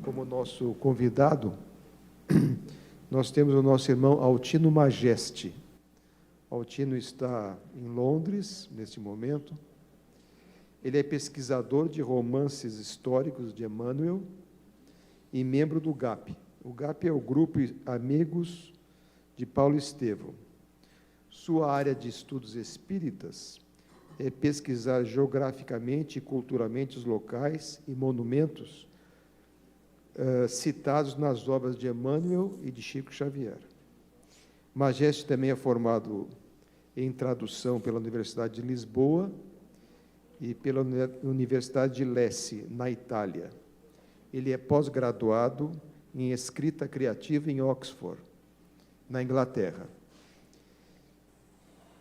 como nosso convidado, nós temos o nosso irmão Altino Majeste. Altino está em Londres, neste momento. Ele é pesquisador de romances históricos de Emmanuel e membro do GAP. O GAP é o Grupo Amigos de Paulo Estevão. Sua área de estudos espíritas é pesquisar geograficamente e culturalmente os locais e monumentos citados nas obras de Emmanuel e de Chico Xavier. Majeste também é formado em tradução pela Universidade de Lisboa e pela Universidade de Lecce, na Itália. Ele é pós-graduado em escrita criativa em Oxford, na Inglaterra.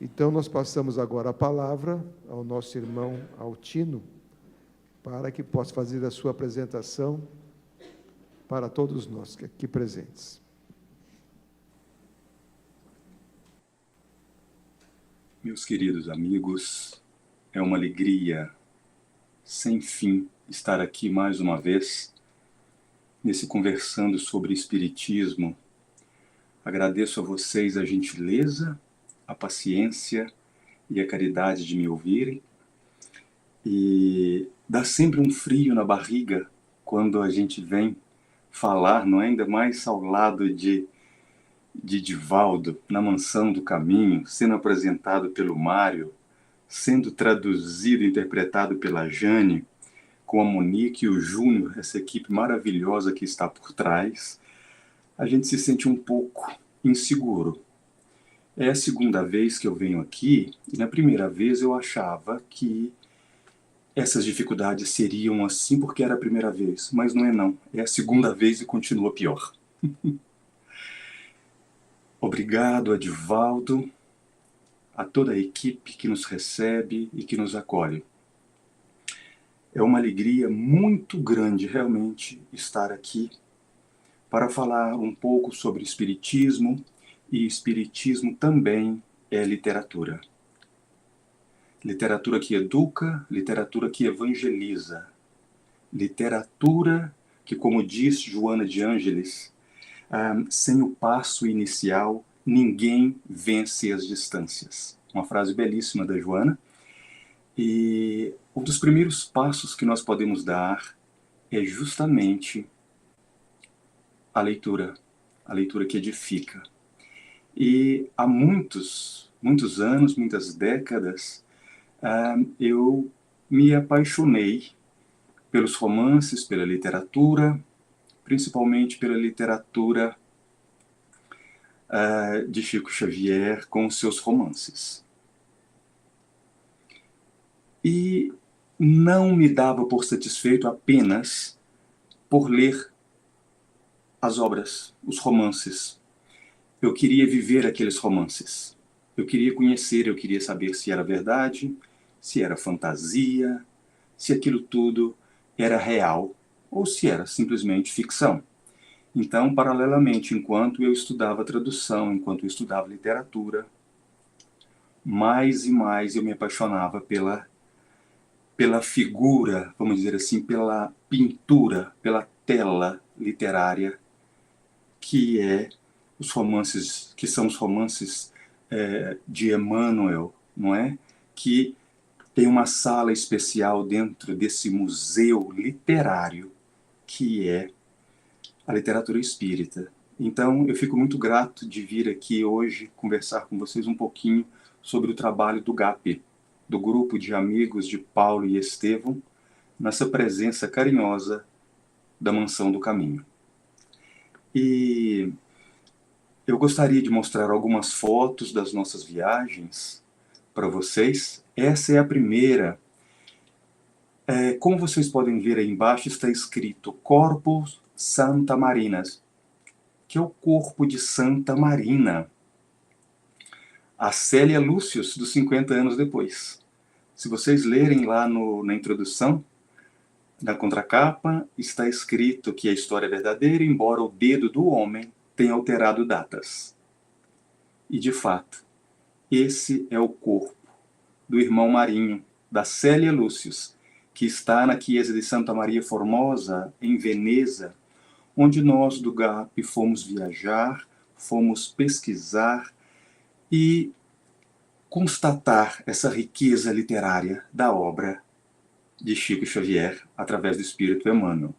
Então, nós passamos agora a palavra ao nosso irmão Altino, para que possa fazer a sua apresentação para todos nós aqui presentes. Meus queridos amigos, é uma alegria sem fim estar aqui mais uma vez, nesse conversando sobre espiritismo. Agradeço a vocês a gentileza, a paciência e a caridade de me ouvirem. E dá sempre um frio na barriga quando a gente vem falar, não é? Ainda mais ao lado de Divaldo, na Mansão do Caminho, sendo apresentado pelo Mário, sendo traduzido e interpretado pela Jane, com a Monique e o Júnior, essa equipe maravilhosa que está por trás. A gente se sente um pouco inseguro. É a segunda vez que eu venho aqui, e na primeira vez eu achava que essas dificuldades seriam assim porque era a primeira vez, mas não é não. É a segunda vez e continua pior. Obrigado a Divaldo, a toda a equipe que nos recebe e que nos acolhe. É uma alegria muito grande realmente estar aqui para falar um pouco sobre espiritismo, e espiritismo também é literatura. Literatura que educa, literatura que evangeliza. Literatura que, como diz Joana de Ângeles, sem o passo inicial, ninguém vence as distâncias. Uma frase belíssima da Joana. E um dos primeiros passos que nós podemos dar é justamente a leitura que edifica. E há muitos anos, muitas décadas, eu me apaixonei pelos romances, pela literatura, principalmente pela literatura de Chico Xavier com os seus romances. E não me dava por satisfeito apenas por ler as obras, os romances. Eu queria viver aqueles romances. Eu queria conhecer, eu queria saber se era verdade, se era fantasia, se aquilo tudo era real ou se era simplesmente ficção. Então, paralelamente, enquanto eu estudava tradução, enquanto eu estudava literatura, mais e mais eu me apaixonava pela figura, vamos dizer assim, pela pintura, pela tela literária que é os romances, que são os romances de Emmanuel, não é? Que tem uma sala especial dentro desse museu literário que é a literatura espírita. Então, eu fico muito grato de vir aqui hoje conversar com vocês um pouquinho sobre o trabalho do GAP, do Grupo de Amigos de Paulo e Estevão, nessa presença carinhosa da Mansão do Caminho. E eu gostaria de mostrar algumas fotos das nossas viagens para vocês. Essa é a primeira. Como vocês podem ver aí embaixo, está escrito Corpus Santa Marinas, que é o corpo de Santa Marina. A Célia Lúcius, dos 50 anos depois. Se vocês lerem lá na introdução, na contracapa, está escrito que a história é verdadeira, embora o dedo do homem tenha alterado datas. E, de fato, esse é o corpo do irmão Marinho, da Célia Lúcius, que está na Chiesa de Santa Maria Formosa, em Veneza, onde nós do GAP fomos viajar, fomos pesquisar e constatar essa riqueza literária da obra de Chico Xavier através do Espírito Emmanuel.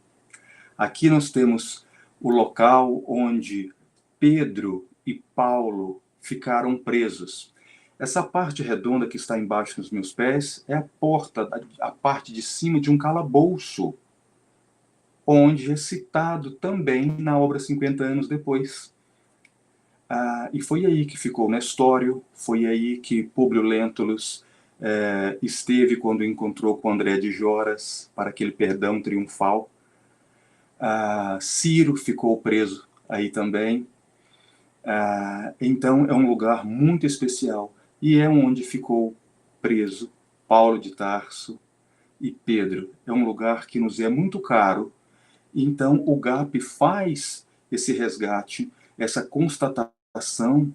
Aqui nós temos o local onde Pedro e Paulo ficaram presos. Essa parte redonda que está embaixo dos meus pés é a porta, a parte de cima de um calabouço, onde é citado também na obra 50 anos depois. E foi aí que ficou Nestório, foi aí que Públio Lentulus esteve quando encontrou com André de Joras para aquele perdão triunfal. Ciro ficou preso aí também. Então é um lugar muito especial e é onde ficou preso Paulo de Tarso e Pedro. É um lugar que nos é muito caro. Então o GAP faz esse resgate, essa constatação.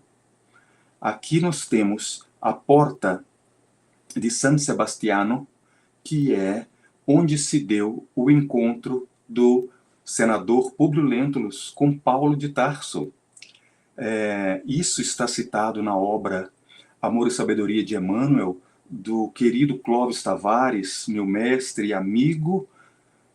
Aqui nós temos a porta de San Sebastiano, que é onde se deu o encontro do senador Públio Lentulus com Paulo de Tarso. Isso está citado na obra Amor e Sabedoria de Emmanuel, do querido Clóvis Tavares, meu mestre e amigo,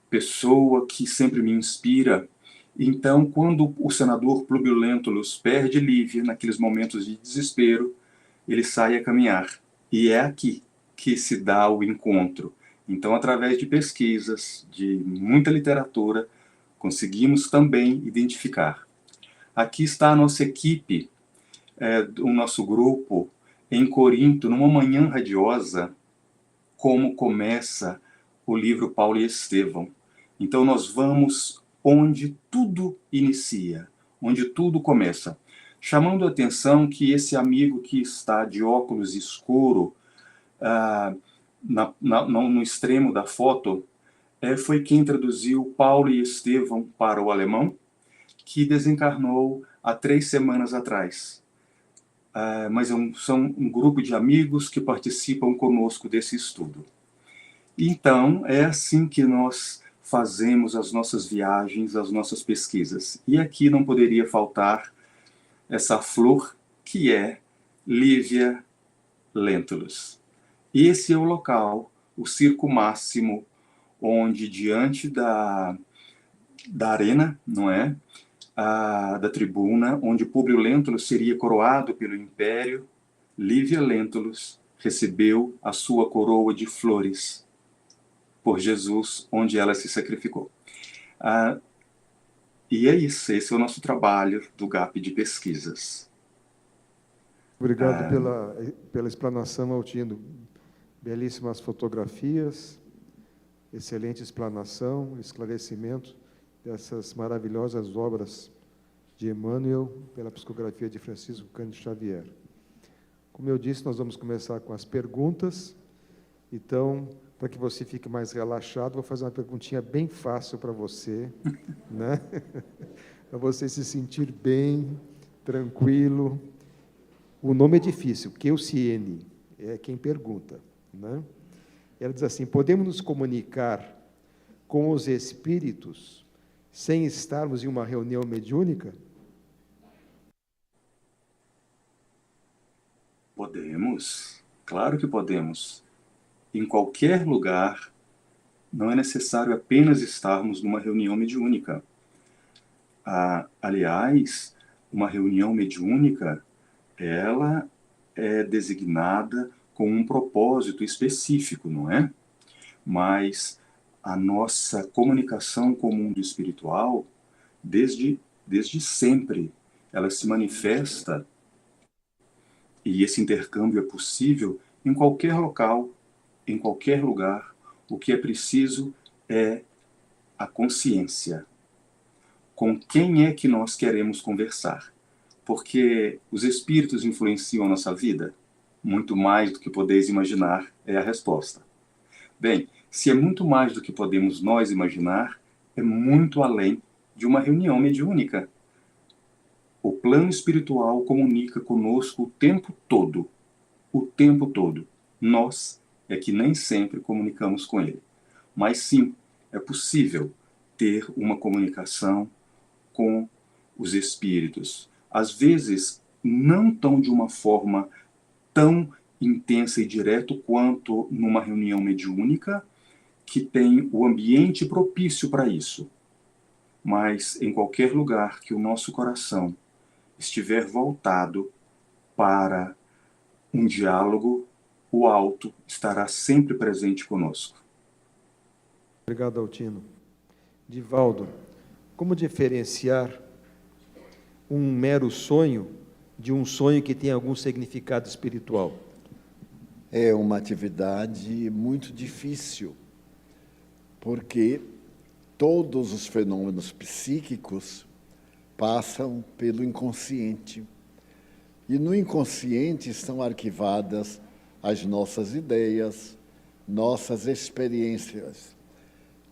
pessoa que sempre me inspira. Então, quando o senador Públio Lentulus perde Lívia, naqueles momentos de desespero, ele sai a caminhar. E é aqui que se dá o encontro. Então, através de pesquisas, de muita literatura, conseguimos também identificar. Aqui está a nossa equipe, o nosso grupo, em Corinto, numa manhã radiosa, como começa o livro Paulo e Estevão. Então nós vamos onde tudo inicia, onde tudo começa. Chamando a atenção que esse amigo que está de óculos escuro, no extremo da foto, foi quem traduziu Paulo e Estevão para o alemão, que desencarnou há 3 semanas atrás. Mas são um grupo de amigos que participam conosco desse estudo. Então, é assim que nós fazemos as nossas viagens, as nossas pesquisas. E aqui não poderia faltar essa flor, que é Lívia Lentulus. Esse é o local, o circo máximo, onde diante da arena, não é? Da tribuna, onde Públio Lentulus seria coroado pelo Império, Lívia Lentulus recebeu a sua coroa de flores por Jesus, onde ela se sacrificou. E é isso, esse é o nosso trabalho do GAP de pesquisas. Obrigado pela explanação, Altino. Belíssimas fotografias, excelente explanação, esclarecimento dessas maravilhosas obras de Emmanuel pela psicografia de Francisco Cândido Xavier. Como eu disse, nós vamos começar com as perguntas. Então, para que você fique mais relaxado, vou fazer uma perguntinha bem fácil para você, né? Para você se sentir bem, tranquilo. O nome é difícil, Keuciene, é quem pergunta, né? Ela diz assim: podemos nos comunicar com os espíritos sem estarmos em uma reunião mediúnica? Podemos, claro que podemos. Em qualquer lugar, não é necessário apenas estarmos numa reunião mediúnica. Aliás, uma reunião mediúnica, ela é designada com um propósito específico, não é? Mas a nossa comunicação com o mundo espiritual, desde sempre, ela se manifesta, e esse intercâmbio é possível em qualquer local, em qualquer lugar. O que é preciso é a consciência. Com quem é que nós queremos conversar? Porque os espíritos influenciam a nossa vida? Muito mais do que podeis imaginar é a resposta. Bem, se é muito mais do que podemos nós imaginar, é muito além de uma reunião mediúnica. O plano espiritual comunica conosco o tempo todo. O tempo todo. Nós é que nem sempre comunicamos com ele. Mas sim, é possível ter uma comunicação, com os espíritos. Às vezes, não tão de uma forma tão intensa e direto quanto numa reunião mediúnica, que tem o ambiente propício para isso. Mas em qualquer lugar que o nosso coração estiver voltado para um diálogo, o alto estará sempre presente conosco. Obrigado, Altino. Divaldo, como diferenciar um mero sonho de um sonho que tem algum significado espiritual? É uma atividade muito difícil, porque todos os fenômenos psíquicos passam pelo inconsciente. E no inconsciente estão arquivadas as nossas ideias, nossas experiências,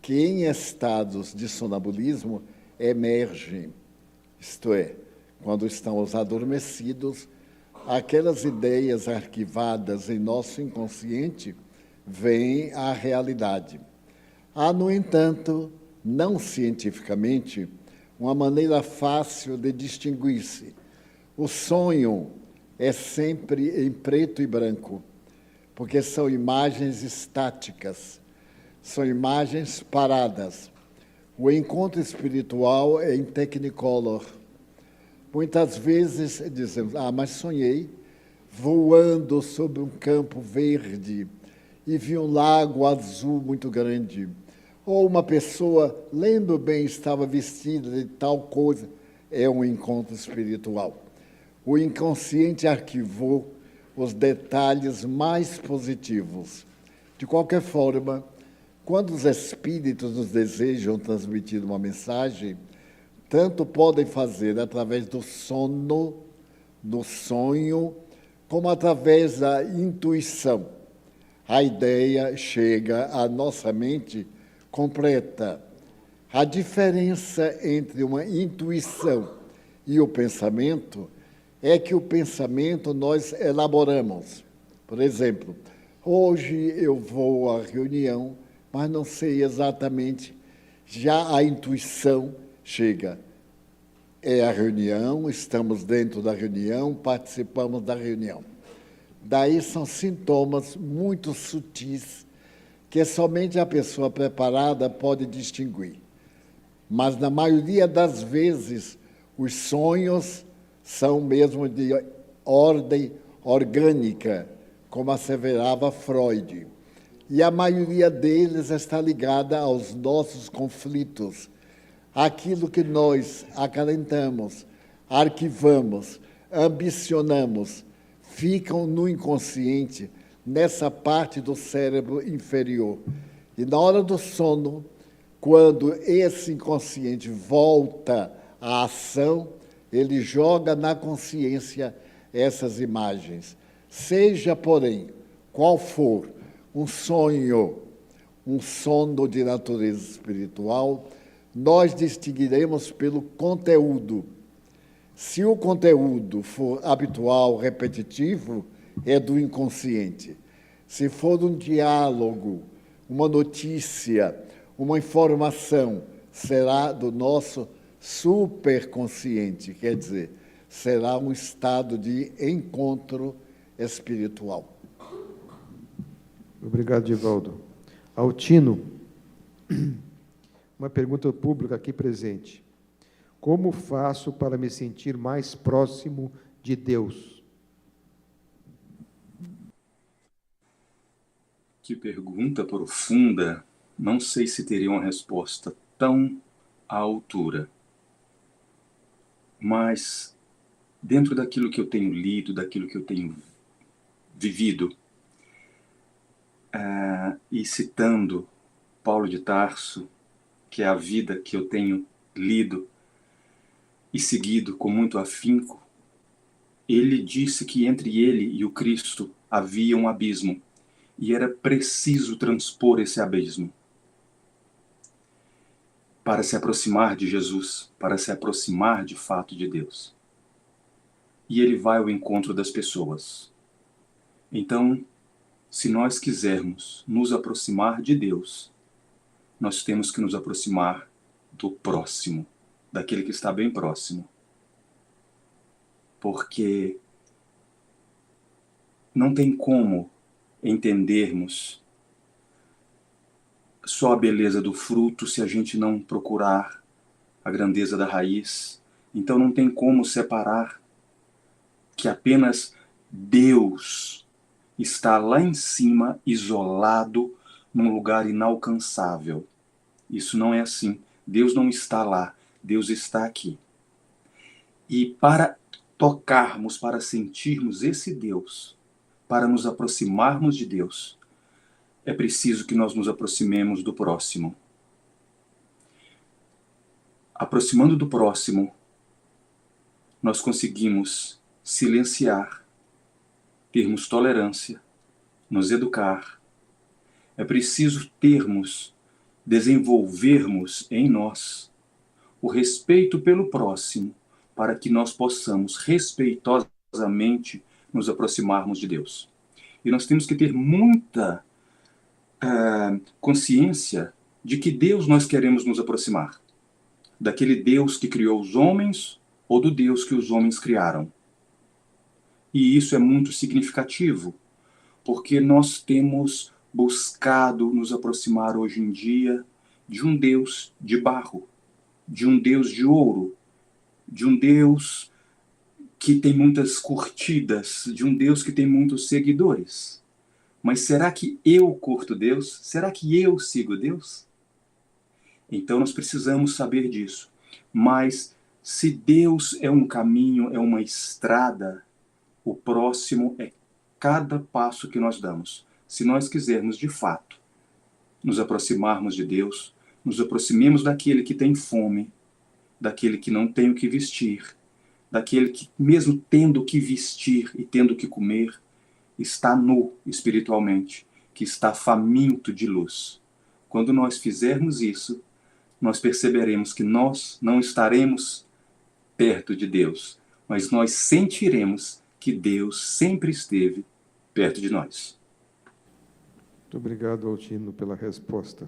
que em estados de sonambulismo emergem, isto é, quando estamos adormecidos, aquelas ideias arquivadas em nosso inconsciente vêm à realidade. Há, no entanto, não cientificamente, uma maneira fácil de distinguir-se. O sonho é sempre em preto e branco, porque são imagens estáticas, são imagens paradas. O encontro espiritual é em Technicolor. Muitas vezes dizemos, mas sonhei voando sobre um campo verde e vi um lago azul muito grande. Ou uma pessoa, lembro bem, estava vestida de tal coisa. É um encontro espiritual. O inconsciente arquivou os detalhes mais positivos. De qualquer forma, quando os espíritos nos desejam transmitir uma mensagem, tanto podem fazer através do sono, do sonho, como através da intuição. A ideia chega à nossa mente completa. A diferença entre uma intuição e o pensamento é que o pensamento nós elaboramos. Por exemplo, hoje eu vou à reunião, mas não sei exatamente. Já a intuição chega. É a reunião, estamos dentro da reunião, participamos da reunião. Daí são sintomas muito sutis que somente a pessoa preparada pode distinguir. Mas, na maioria das vezes, os sonhos são mesmo de ordem orgânica, como asseverava Freud. E a maioria deles está ligada aos nossos conflitos, aquilo que nós acalentamos, arquivamos, ambicionamos, ficam no inconsciente, nessa parte do cérebro inferior. E na hora do sono, quando esse inconsciente volta à ação, ele joga na consciência essas imagens. Seja, porém, qual for um sonho, um sono de natureza espiritual, nós distinguiremos pelo conteúdo. Se o conteúdo for habitual, repetitivo, é do inconsciente. Se for um diálogo, uma notícia, uma informação, será do nosso superconsciente, quer dizer, será um estado de encontro espiritual. Obrigado, Divaldo. Altino, uma pergunta pública aqui presente. Como faço para me sentir mais próximo de Deus? Que pergunta profunda. Não sei se teria uma resposta tão à altura. Mas, dentro daquilo que eu tenho lido, daquilo que eu tenho vivido, e citando Paulo de Tarso, que é a vida que eu tenho lido e seguido com muito afinco, ele disse que entre ele e o Cristo havia um abismo, e era preciso transpor esse abismo para se aproximar de Jesus, para se aproximar de fato de Deus. E ele vai ao encontro das pessoas. Então, se nós quisermos nos aproximar de Deus, nós temos que nos aproximar do próximo. daquele que está bem próximo. Porque não tem como entendermos só a beleza do fruto se a gente não procurar a grandeza da raiz. Então não tem como separar que apenas Deus está lá em cima, isolado, num lugar inalcançável. Isso não é assim. Deus não está lá, Deus está aqui. E para tocarmos, para sentirmos esse Deus, para nos aproximarmos de Deus, é preciso que nós nos aproximemos do próximo. Aproximando do próximo, nós conseguimos silenciar, termos tolerância, nos educar. É preciso desenvolvermos em nós o respeito pelo próximo, para que nós possamos respeitosamente nos aproximarmos de Deus. E nós temos que ter muita consciência de que Deus nós queremos nos aproximar. Daquele Deus que criou os homens ou do Deus que os homens criaram. E isso é muito significativo, porque nós temos buscado nos aproximar hoje em dia de um Deus de barro, de um Deus de ouro, de um Deus que tem muitas curtidas, de um Deus que tem muitos seguidores. Mas será que eu curto Deus? Será que eu sigo Deus? Então nós precisamos saber disso. Mas se Deus é um caminho, é uma estrada, o próximo é cada passo que nós damos. Se nós quisermos de fato nos aproximarmos de Deus, nos aproximemos daquele que tem fome, daquele que não tem o que vestir, daquele que, mesmo tendo o que vestir e tendo o que comer, está nu espiritualmente, que está faminto de luz. Quando nós fizermos isso, nós perceberemos que nós não estaremos perto de Deus, mas nós sentiremos que Deus sempre esteve perto de nós. Muito obrigado, Altino, pela resposta.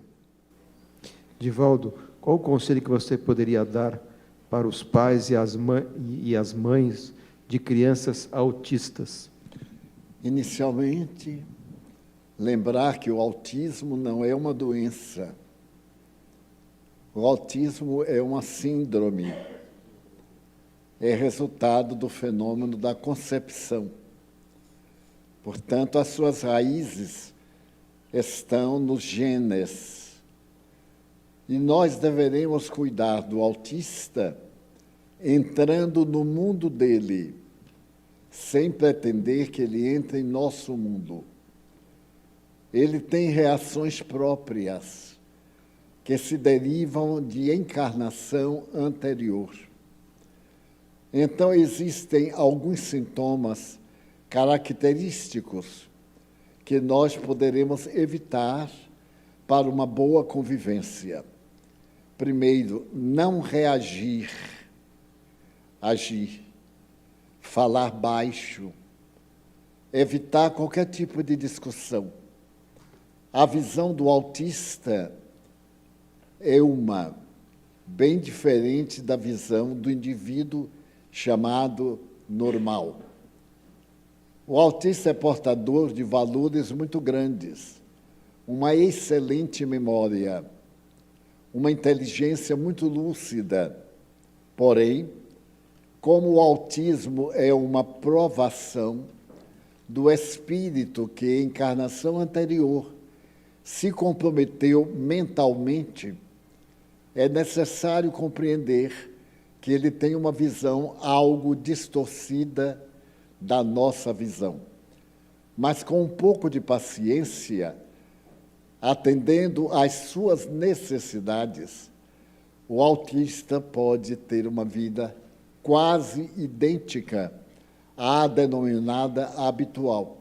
Divaldo, qual o conselho que você poderia dar para os pais e as mães de crianças autistas? Inicialmente, lembrar que o autismo não é uma doença. O autismo é uma síndrome. É resultado do fenômeno da concepção. Portanto, as suas raízes estão nos genes. E nós deveremos cuidar do autista entrando no mundo dele, sem pretender que ele entre em nosso mundo. Ele tem reações próprias, que se derivam de encarnação anterior. Então, existem alguns sintomas característicos que nós poderemos evitar para uma boa convivência. Primeiro, não reagir, agir, falar baixo, evitar qualquer tipo de discussão. A visão do autista é uma bem diferente da visão do indivíduo chamado normal. O autista é portador de valores muito grandes, uma excelente memória, uma inteligência muito lúcida. Porém, como o autismo é uma provação do espírito que, em encarnação anterior, se comprometeu mentalmente, é necessário compreender que ele tem uma visão algo distorcida da nossa visão. Mas com um pouco de paciência, atendendo às suas necessidades, o autista pode ter uma vida quase idêntica à denominada habitual.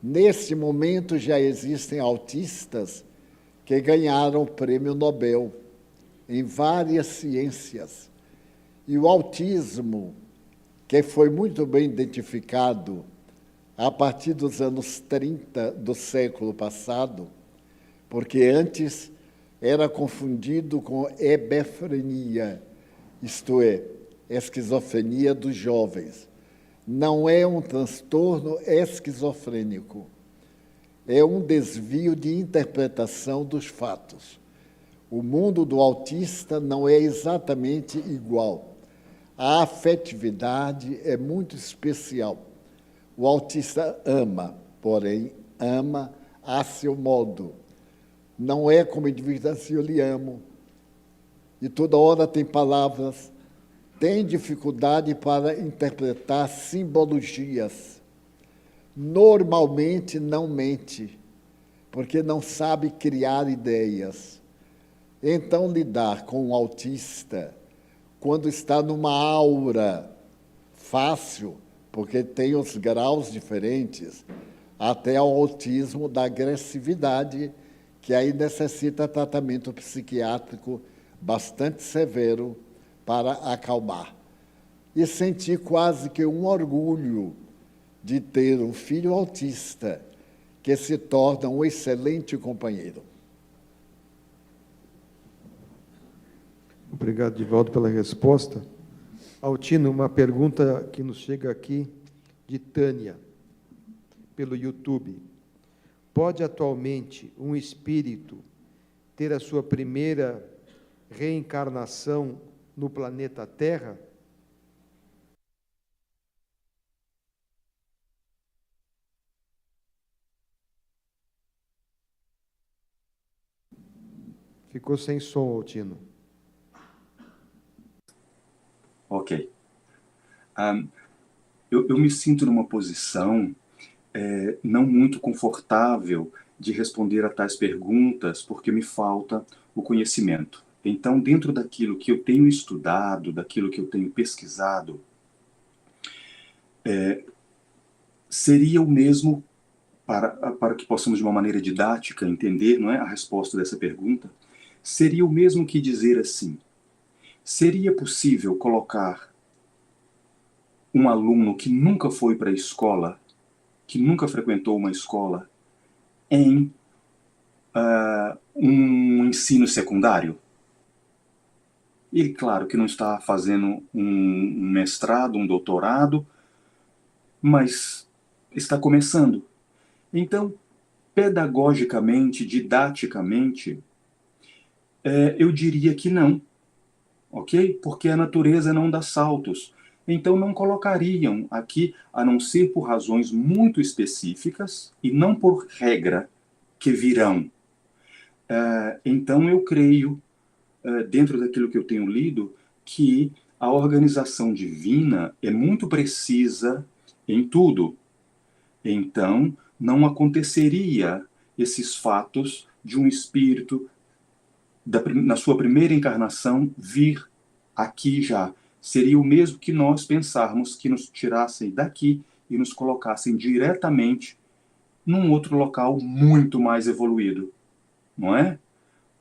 Neste momento já existem autistas que ganharam o prêmio Nobel em várias ciências. E o autismo, que foi muito bem identificado a partir dos anos 30 do século passado, porque antes era confundido com hebefrenia, isto é, esquizofrenia dos jovens. Não é um transtorno esquizofrênico, é um desvio de interpretação dos fatos. O mundo do autista não é exatamente igual. A afetividade é muito especial. O autista ama, porém, ama a seu modo. Não é como indivíduo assim, eu lhe amo. E toda hora tem palavras, tem dificuldade para interpretar simbologias. Normalmente não mente, porque não sabe criar ideias. Então, lidar com um autista, quando está numa aura fácil, porque tem os graus diferentes, até ao autismo da agressividade, que aí necessita tratamento psiquiátrico bastante severo para acalmar. E sentir quase que um orgulho de ter um filho autista que se torna um excelente companheiro. Obrigado, Divaldo, pela resposta. Altino, uma pergunta que nos chega aqui de Tânia, pelo YouTube. Pode atualmente um espírito ter a sua primeira reencarnação no planeta Terra? Ficou sem som, Altino. Ok. Eu me sinto numa posição não muito confortável de responder a tais perguntas, porque me falta o conhecimento. Então, dentro daquilo que eu tenho estudado, daquilo que eu tenho pesquisado, seria o mesmo, para que possamos de uma maneira didática entender, não é, a resposta dessa pergunta, seria o mesmo que dizer assim: seria possível colocar um aluno que nunca foi para a escola, que nunca frequentou uma escola, em um ensino secundário? Ele, claro, que não está fazendo um mestrado, um doutorado, mas está começando. Então, pedagogicamente, didaticamente, eu diria que não, ok? Porque a natureza não dá saltos. Então, não colocariam aqui, a não ser por razões muito específicas e não por regra que virão. Então, eu creio, dentro daquilo que eu tenho lido, que a organização divina é muito precisa em tudo. Então, não aconteceria esses fatos de um espírito, na sua primeira encarnação, vir aqui já. Seria o mesmo que nós pensarmos que nos tirassem daqui e nos colocassem diretamente num outro local muito mais evoluído, não é?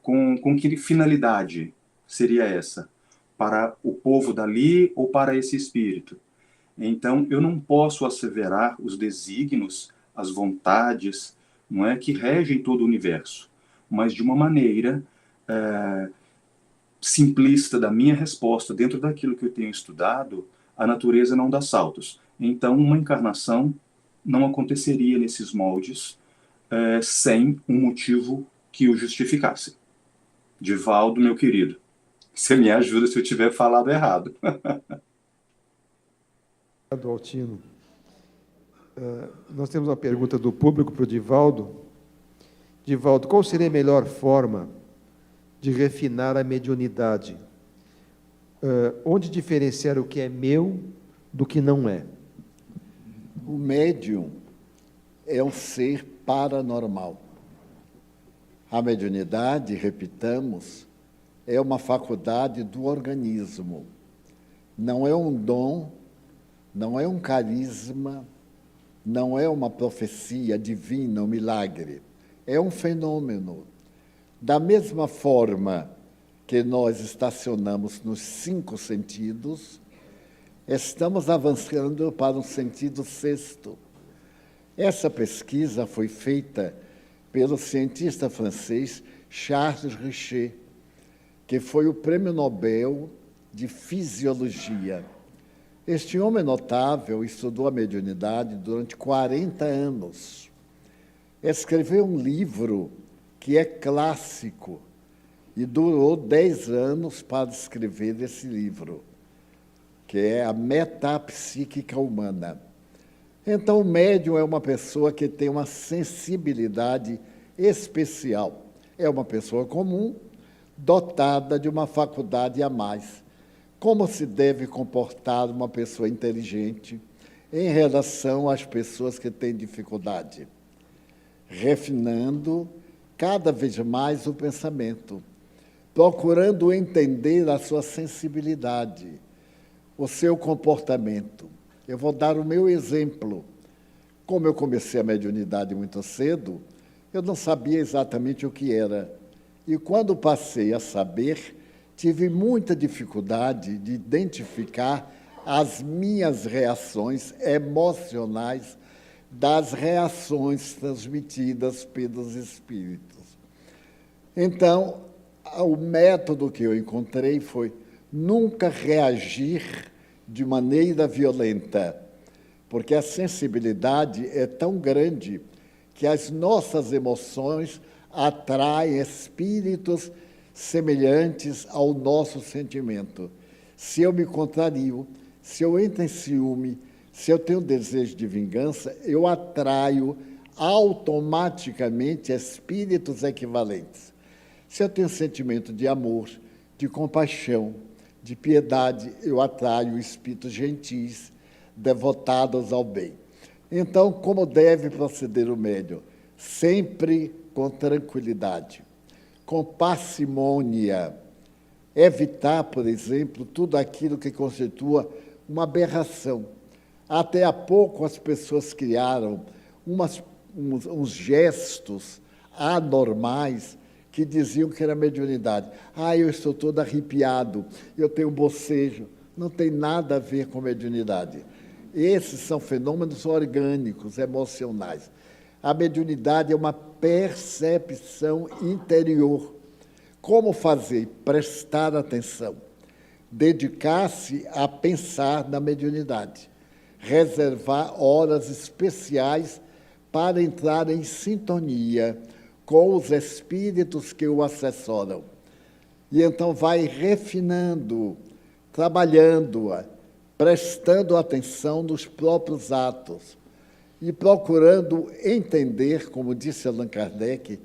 Com que finalidade seria essa? Para o povo dali ou para esse espírito? Então, eu não posso asseverar os desígnios, as vontades, não é, que regem todo o universo, mas de uma maneira simplista da minha resposta, dentro daquilo que eu tenho estudado, a natureza não dá saltos. Então, uma encarnação não aconteceria nesses moldes sem um motivo que o justificasse. Divaldo, meu querido, você me ajuda se eu tiver falado errado. Obrigado, Altino. Nós temos uma pergunta do público para o Divaldo. Divaldo, qual seria a melhor forma de refinar a mediunidade? Onde diferenciar o que é meu do que não é? O médium é um ser paranormal. A mediunidade, repitamos, é uma faculdade do organismo. Não é um dom, não é um carisma, não é uma profecia divina, um milagre. É um fenômeno. Da mesma forma que nós estacionamos nos 5 sentidos, estamos avançando para um sentido sexto. Essa pesquisa foi feita pelo cientista francês Charles Richer, que foi o prêmio Nobel de fisiologia. Este homem notável estudou a mediunidade durante 40 anos. Escreveu um livro que é clássico e durou 10 anos para escrever esse livro, que é a Metapsíquica Humana. Então, o médium é uma pessoa que tem uma sensibilidade especial. É uma pessoa comum, dotada de uma faculdade a mais. Como se deve comportar uma pessoa inteligente em relação às pessoas que têm dificuldade? Refinando cada vez mais o pensamento, procurando entender a sua sensibilidade, o seu comportamento. Eu vou dar o meu exemplo. Como eu comecei a mediunidade muito cedo, eu não sabia exatamente o que era. E quando passei a saber, tive muita dificuldade de identificar as minhas reações emocionais das reações transmitidas pelos espíritos. Então, o método que eu encontrei foi nunca reagir de maneira violenta, porque a sensibilidade é tão grande que as nossas emoções atraem espíritos semelhantes ao nosso sentimento. Se eu me contrario, se eu entro em ciúme, se eu tenho desejo de vingança, eu atraio automaticamente espíritos equivalentes. Se eu tenho sentimento de amor, de compaixão, de piedade, eu atraio espíritos gentis, devotados ao bem. Então, como deve proceder o médium? Sempre com tranquilidade, com parcimônia. Evitar, por exemplo, tudo aquilo que constitua uma aberração. Até há pouco as pessoas criaram uns gestos anormais que diziam que era mediunidade. Eu estou todo arrepiado, eu tenho bocejo. Não tem nada a ver com mediunidade. Esses são fenômenos orgânicos, emocionais. A mediunidade é uma percepção interior. Como fazer? Prestar atenção. Dedicar-se a pensar na mediunidade. Reservar horas especiais para entrar em sintonia com os espíritos que o assessoram. E então vai refinando, trabalhando-a, prestando atenção nos próprios atos e procurando entender, como disse Allan Kardec,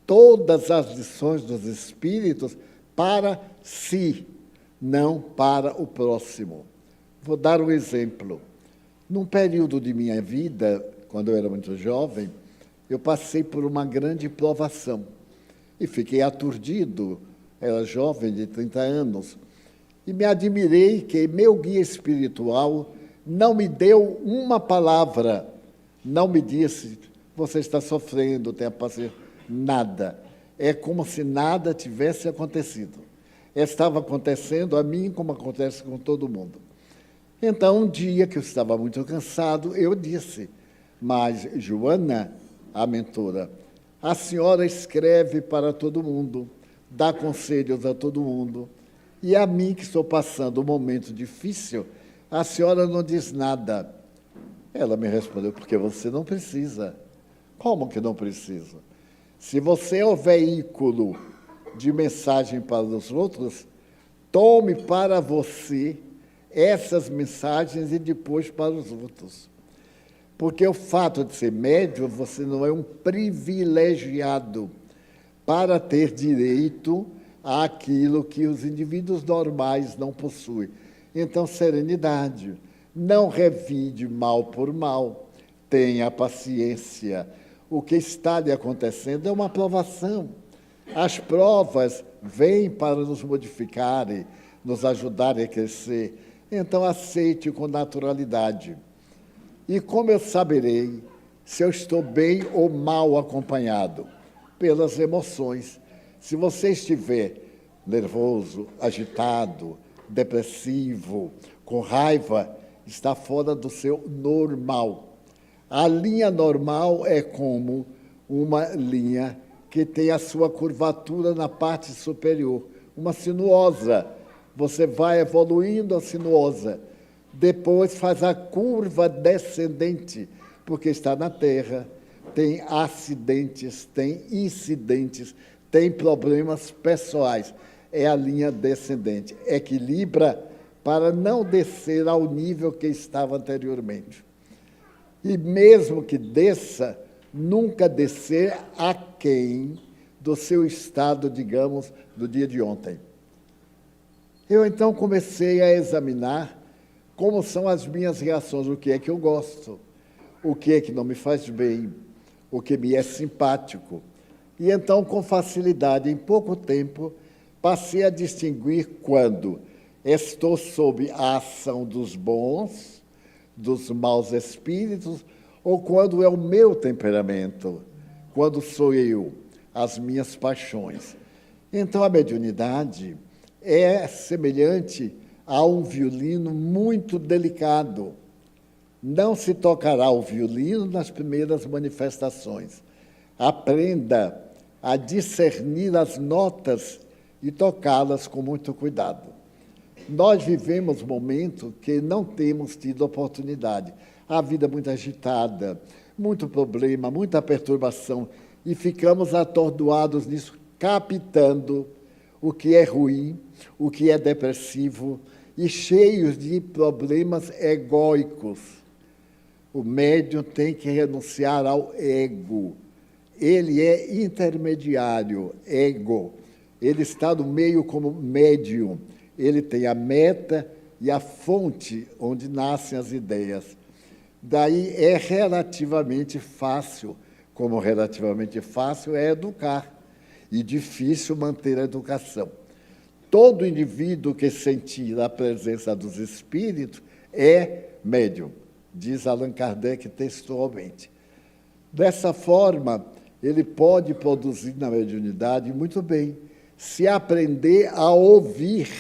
todas as lições dos espíritos para si, não para o próximo. Vou dar um exemplo. Num período de minha vida, quando eu era muito jovem, eu passei por uma grande provação e fiquei aturdido. Era jovem, de 30 anos, e me admirei que meu guia espiritual não me deu uma palavra, não me disse, você está sofrendo, tenha paciência, nada. É como se nada tivesse acontecido. Estava acontecendo a mim como acontece com todo mundo. Então, um dia que eu estava muito cansado, eu disse, mas, Joana, a mentora, a senhora escreve para todo mundo, dá conselhos a todo mundo, e a mim, que estou passando um momento difícil, a senhora não diz nada. Ela me respondeu, porque você não precisa. Como que não precisa? Se você é o veículo de mensagem para os outros, tome para você essas mensagens e depois para os outros. Porque o fato de ser médium, você não é um privilegiado para ter direito àquilo que os indivíduos normais não possuem. Então, serenidade. Não revide mal por mal. Tenha paciência. O que está lhe acontecendo é uma provação. As provas vêm para nos modificarem, nos ajudarem a crescer. Então, aceite com naturalidade. E como eu saberei se eu estou bem ou mal acompanhado? Pelas emoções. Se você estiver nervoso, agitado, depressivo, com raiva, está fora do seu normal. A linha normal é como uma linha que tem a sua curvatura na parte superior, uma sinuosa. Você vai evoluindo a sinuosa. Depois faz a curva descendente, porque está na Terra, tem acidentes, tem incidentes, tem problemas pessoais. É a linha descendente. Equilibra para não descer ao nível que estava anteriormente. E mesmo que desça, nunca descer aquém do seu estado, digamos, do dia de ontem. Eu então comecei a examinar como são as minhas reações, o que é que eu gosto, o que é que não me faz bem, o que me é simpático. E então, com facilidade, em pouco tempo, passei a distinguir quando estou sob a ação dos bons, dos maus espíritos, ou quando é o meu temperamento, quando sou eu, as minhas paixões. Então, a mediunidade é semelhante a um violino muito delicado. Não se tocará o violino nas primeiras manifestações. Aprenda a discernir as notas e tocá-las com muito cuidado. Nós vivemos momentos que não temos tido oportunidade. A vida é muito agitada, muito problema, muita perturbação, e ficamos atordoados nisso, captando o que é ruim, o que é depressivo, e cheios de problemas egóicos. O médium tem que renunciar ao ego. Ele é intermediário, ego. Ele está no meio como médium. Ele tem a meta e a fonte onde nascem as ideias. Daí é relativamente fácil, como relativamente fácil é educar, e difícil manter a educação. Todo indivíduo que sentir a presença dos espíritos é médium, diz Allan Kardec textualmente. Dessa forma, ele pode produzir na mediunidade muito bem, se aprender a ouvir,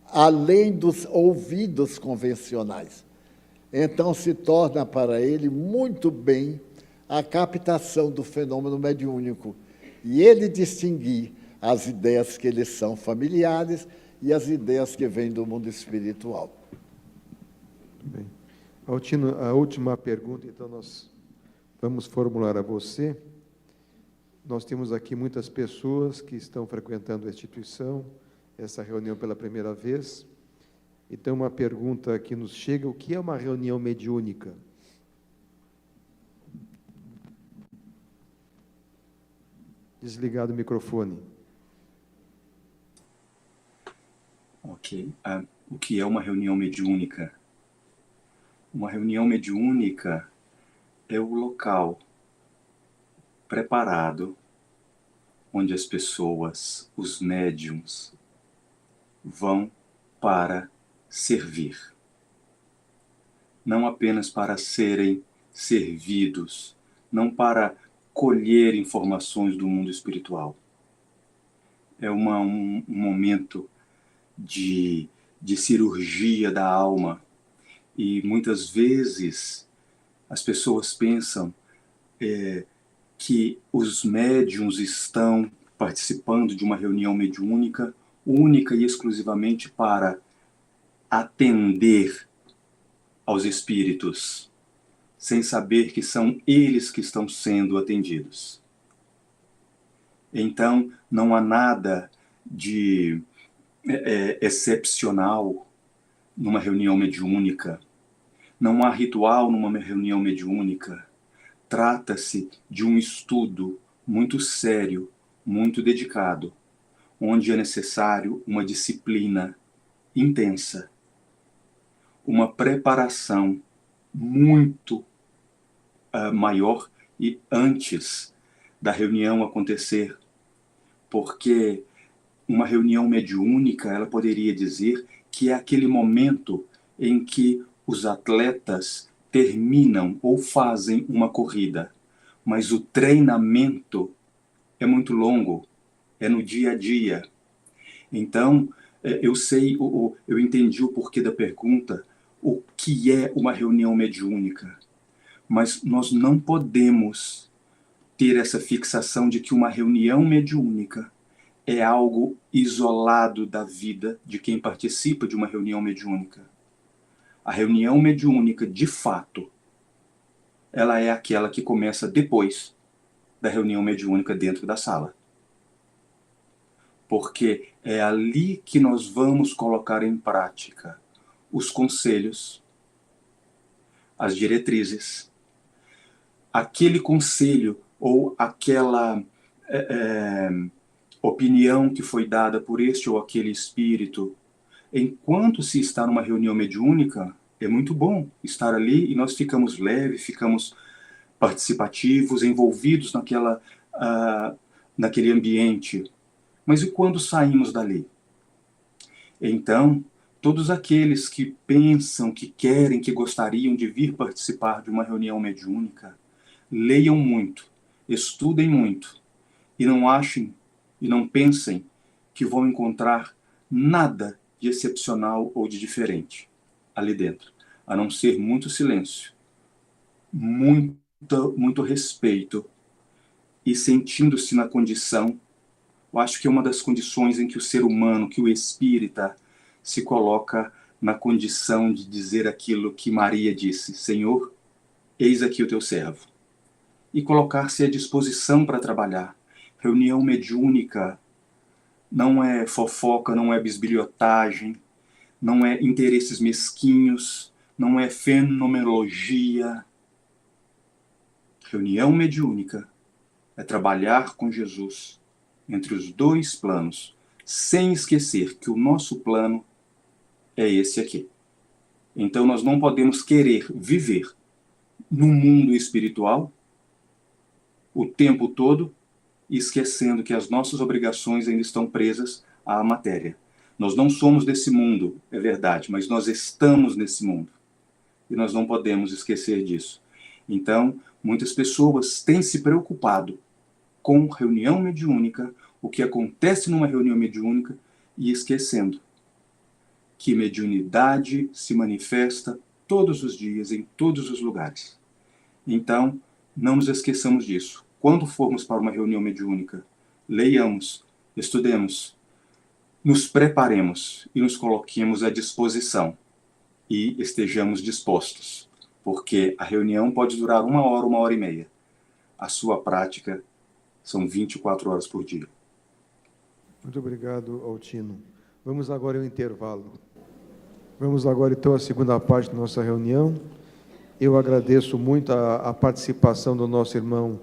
além dos ouvidos convencionais. Então, se torna para ele muito bem a captação do fenômeno mediúnico, e ele distinguir as ideias que lhes são familiares e as ideias que vêm do mundo espiritual. Bem. Altino, a última pergunta, então, nós vamos formular a você. Nós temos aqui muitas pessoas que estão frequentando a instituição, essa reunião pela primeira vez. Então, uma pergunta que nos chega: o que é uma reunião mediúnica? Desligado o microfone. Ok. O que é uma reunião mediúnica? Uma reunião mediúnica é o local preparado onde as pessoas, os médiums, vão para servir. Não apenas para serem servidos, não para colher informações do mundo espiritual. É um momento de cirurgia da alma, e muitas vezes as pessoas pensam que os médiuns estão participando de uma reunião mediúnica única e exclusivamente para atender aos espíritos, sem saber que são eles que estão sendo atendidos. Então, não há nada de excepcional numa reunião mediúnica. Não há ritual numa reunião mediúnica. Trata-se de um estudo muito sério, muito dedicado, onde é necessário uma disciplina intensa, uma preparação muito maior e antes da reunião acontecer, porque uma reunião mediúnica, ela poderia dizer que é aquele momento em que os atletas terminam ou fazem uma corrida, mas o treinamento é muito longo, é no dia a dia. Então, eu entendi o porquê da pergunta, o que é uma reunião mediúnica, mas nós não podemos ter essa fixação de que uma reunião mediúnica é algo isolado da vida de quem participa de uma reunião mediúnica. A reunião mediúnica, de fato, ela é aquela que começa depois da reunião mediúnica dentro da sala. Porque é ali que nós vamos colocar em prática os conselhos, as diretrizes, aquele conselho ou aquela opinião que foi dada por este ou aquele espírito. Enquanto se está numa reunião mediúnica, é muito bom estar ali e nós ficamos leves, ficamos participativos, envolvidos naquele ambiente. Mas e quando saímos dali? Então, todos aqueles que pensam, que querem, que gostariam de vir participar de uma reunião mediúnica, leiam muito, estudem muito, e não achem e não pensem que vão encontrar nada de excepcional ou de diferente ali dentro, a não ser muito silêncio, muito respeito e sentindo-se na condição. Eu acho que é uma das condições em que o ser humano, que o espírita, se coloca na condição de dizer aquilo que Maria disse: Senhor, eis aqui o teu servo. E colocar-se à disposição para trabalhar. Reunião mediúnica não é fofoca, não é bisbilhotagem, não é interesses mesquinhos, não é fenomenologia. Reunião mediúnica é trabalhar com Jesus entre os dois planos, sem esquecer que o nosso plano é esse aqui. Então nós não podemos querer viver no mundo espiritual o tempo todo, esquecendo que as nossas obrigações ainda estão presas à matéria. Nós não somos desse mundo, é verdade, mas nós estamos nesse mundo. E nós não podemos esquecer disso. Então, muitas pessoas têm se preocupado com reunião mediúnica, o que acontece numa reunião mediúnica, e esquecendo que mediunidade se manifesta todos os dias, em todos os lugares. Então, não nos esqueçamos disso. Quando formos para uma reunião mediúnica, leiamos, estudemos, nos preparemos e nos coloquemos à disposição e estejamos dispostos, porque a reunião pode durar 1 hora, 1 hora e meia. A sua prática são 24 horas por dia. Muito obrigado, Altino. Vamos agora ao intervalo. Vamos agora, então, à segunda parte da nossa reunião. Eu agradeço muito a participação do nosso irmão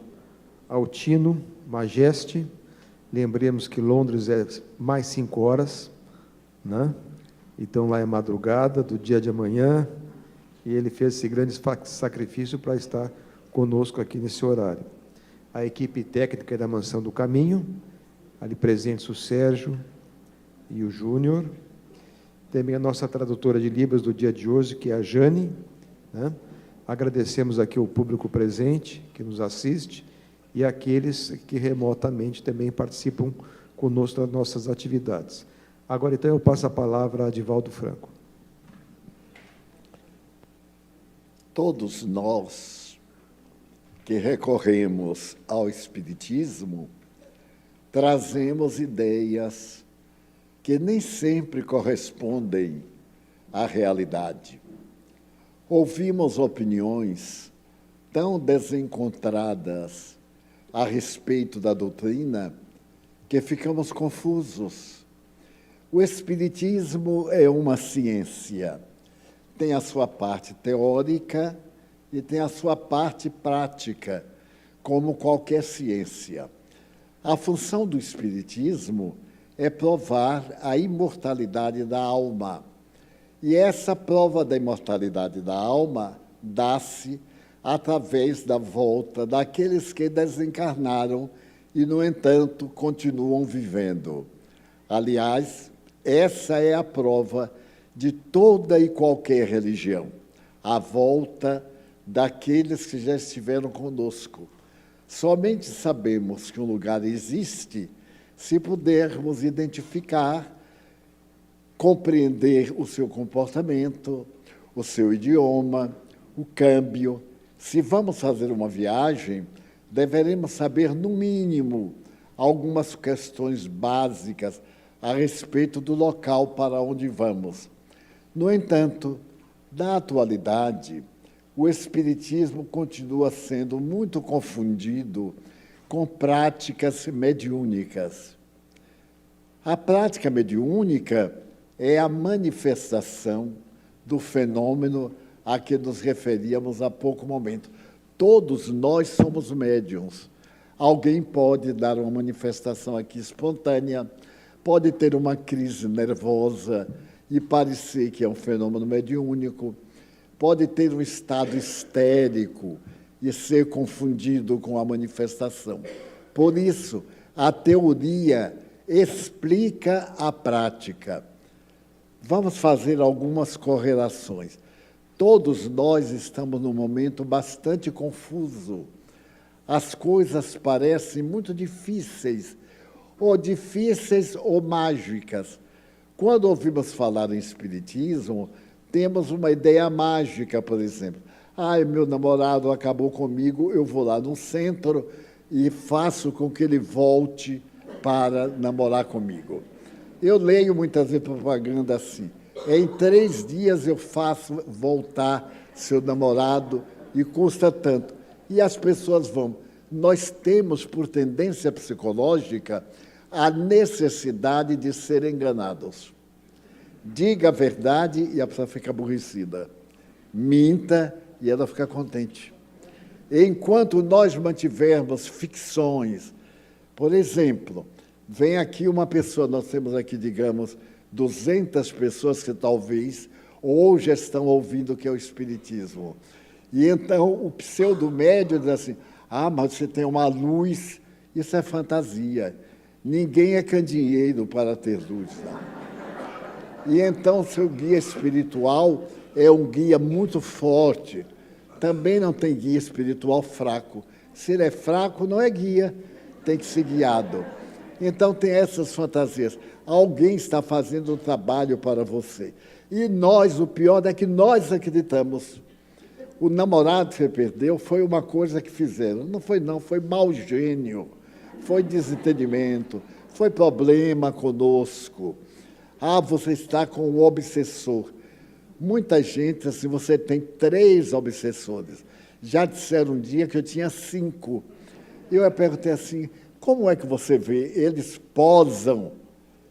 Altino Majeste. Lembremos que Londres é mais 5 horas, né? Então, lá é madrugada do dia de amanhã, e ele fez esse grande sacrifício para estar conosco aqui nesse horário. A equipe técnica da Mansão do Caminho, ali presentes o Sérgio e o Júnior, também a nossa tradutora de Libras do dia de hoje, que é a Jane, né? Agradecemos aqui o público presente, que nos assiste, e aqueles que remotamente também participam conosco das nossas atividades. Agora, então, eu passo a palavra a Divaldo Franco. Todos nós que recorremos ao Espiritismo, trazemos ideias que nem sempre correspondem à realidade. Ouvimos opiniões tão desencontradas a respeito da doutrina que ficamos confusos. O Espiritismo é uma ciência. Tem a sua parte teórica e tem a sua parte prática, como qualquer ciência. A função do Espiritismo é provar a imortalidade da alma. E essa prova da imortalidade da alma dá-se através da volta daqueles que desencarnaram e, no entanto, continuam vivendo. Aliás, essa é a prova de toda e qualquer religião, a volta daqueles que já estiveram conosco. Somente sabemos que um lugar existe se pudermos identificar, compreender o seu comportamento, o seu idioma, o câmbio. Se vamos fazer uma viagem, deveremos saber, no mínimo, algumas questões básicas a respeito do local para onde vamos. No entanto, na atualidade, o Espiritismo continua sendo muito confundido com práticas mediúnicas. A prática mediúnica é a manifestação do fenômeno a que nos referíamos há pouco momento. Todos nós somos médiuns. Alguém pode dar uma manifestação aqui espontânea, pode ter uma crise nervosa e parecer que é um fenômeno mediúnico, pode ter um estado histérico e ser confundido com a manifestação. Por isso, a teoria explica a prática. Vamos fazer algumas correlações. Todos nós estamos num momento bastante confuso. As coisas parecem muito difíceis ou mágicas. Quando ouvimos falar em espiritismo, temos uma ideia mágica, por exemplo. Meu namorado acabou comigo, eu vou lá no centro e faço com que ele volte para namorar comigo. Eu leio muitas vezes propaganda assim. Em 3 dias eu faço voltar seu namorado e custa tanto. E as pessoas vão. Nós temos, por tendência psicológica, a necessidade de ser enganados. Diga a verdade e a pessoa fica aborrecida. Minta e ela fica contente. Enquanto nós mantivermos ficções, por exemplo, vem aqui uma pessoa, nós temos aqui, digamos, 200 pessoas que talvez hoje estão ouvindo o que é o Espiritismo. E então o pseudo-médio diz assim, mas você tem uma luz, isso é fantasia. Ninguém é candeeiro para ter luz. Não. E então seu guia espiritual é um guia muito forte. Também não tem guia espiritual fraco. Se ele é fraco, não é guia, tem que ser guiado. Então tem essas fantasias. Alguém está fazendo um trabalho para você. E nós, o pior é que nós acreditamos. O namorado que você perdeu foi uma coisa que fizeram. Não, foi mau gênio, foi desentendimento, foi problema conosco. Você está com um obsessor. Muita gente, assim, você tem 3 obsessores. Já disseram um dia que eu tinha 5. Eu perguntei assim, como é que você vê? Eles posam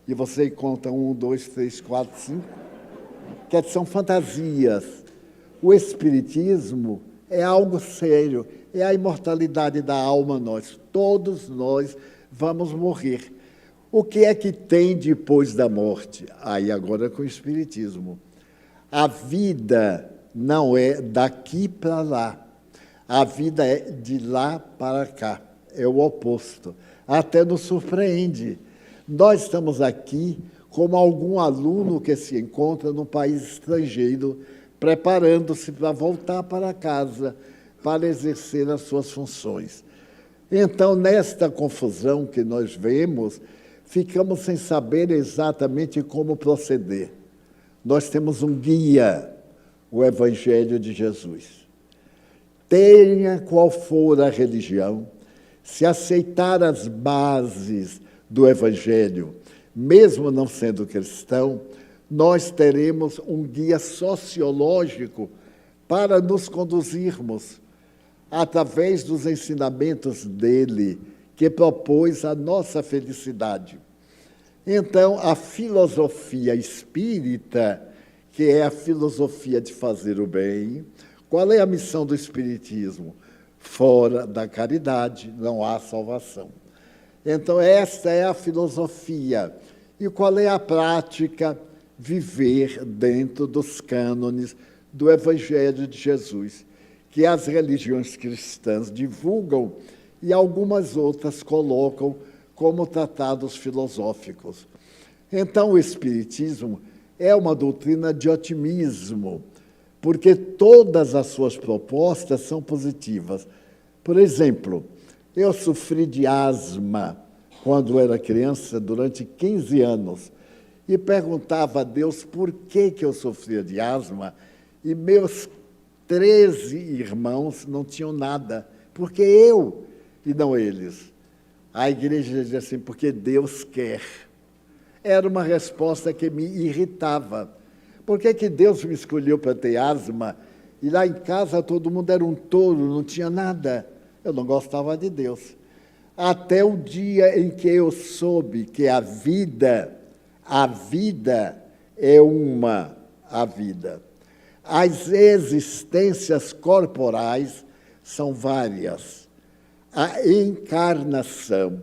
e você conta 1, 2, 3, 4, 5. Que são fantasias. O Espiritismo é algo sério, é a imortalidade da alma todos nós vamos morrer. O que é que tem depois da morte? Aí agora com o Espiritismo. A vida não é daqui para lá, a vida é de lá para cá, é o oposto. Até nos surpreende. Nós estamos aqui como algum aluno que se encontra num país estrangeiro, preparando-se para voltar para casa, para exercer as suas funções. Então, nesta confusão que nós vemos, ficamos sem saber exatamente como proceder. Nós temos um guia, o Evangelho de Jesus. Tenha qual for a religião, se aceitar as bases do Evangelho, mesmo não sendo cristão, nós teremos um guia sociológico para nos conduzirmos através dos ensinamentos dele, que propôs a nossa felicidade. Então, a filosofia espírita, que é a filosofia de fazer o bem, qual é a missão do Espiritismo? Fora da caridade não há salvação. Então, esta é a filosofia. E qual é a prática? Viver dentro dos cânones do Evangelho de Jesus, que as religiões cristãs divulgam e algumas outras colocam como tratados filosóficos. Então, o Espiritismo é uma doutrina de otimismo, porque todas as suas propostas são positivas. Por exemplo, eu sofri de asma quando era criança, durante 15 anos, e perguntava a Deus por que eu sofria de asma, e meus 13 irmãos não tinham nada, porque eu e não eles. A igreja diz assim, porque Deus quer. Era uma resposta que me irritava. Por que Deus me escolheu para ter asma? E lá em casa todo mundo era um touro, não tinha nada. Eu não gostava de Deus. Até o dia em que eu soube que a vida é a vida. As existências corporais são várias. A encarnação,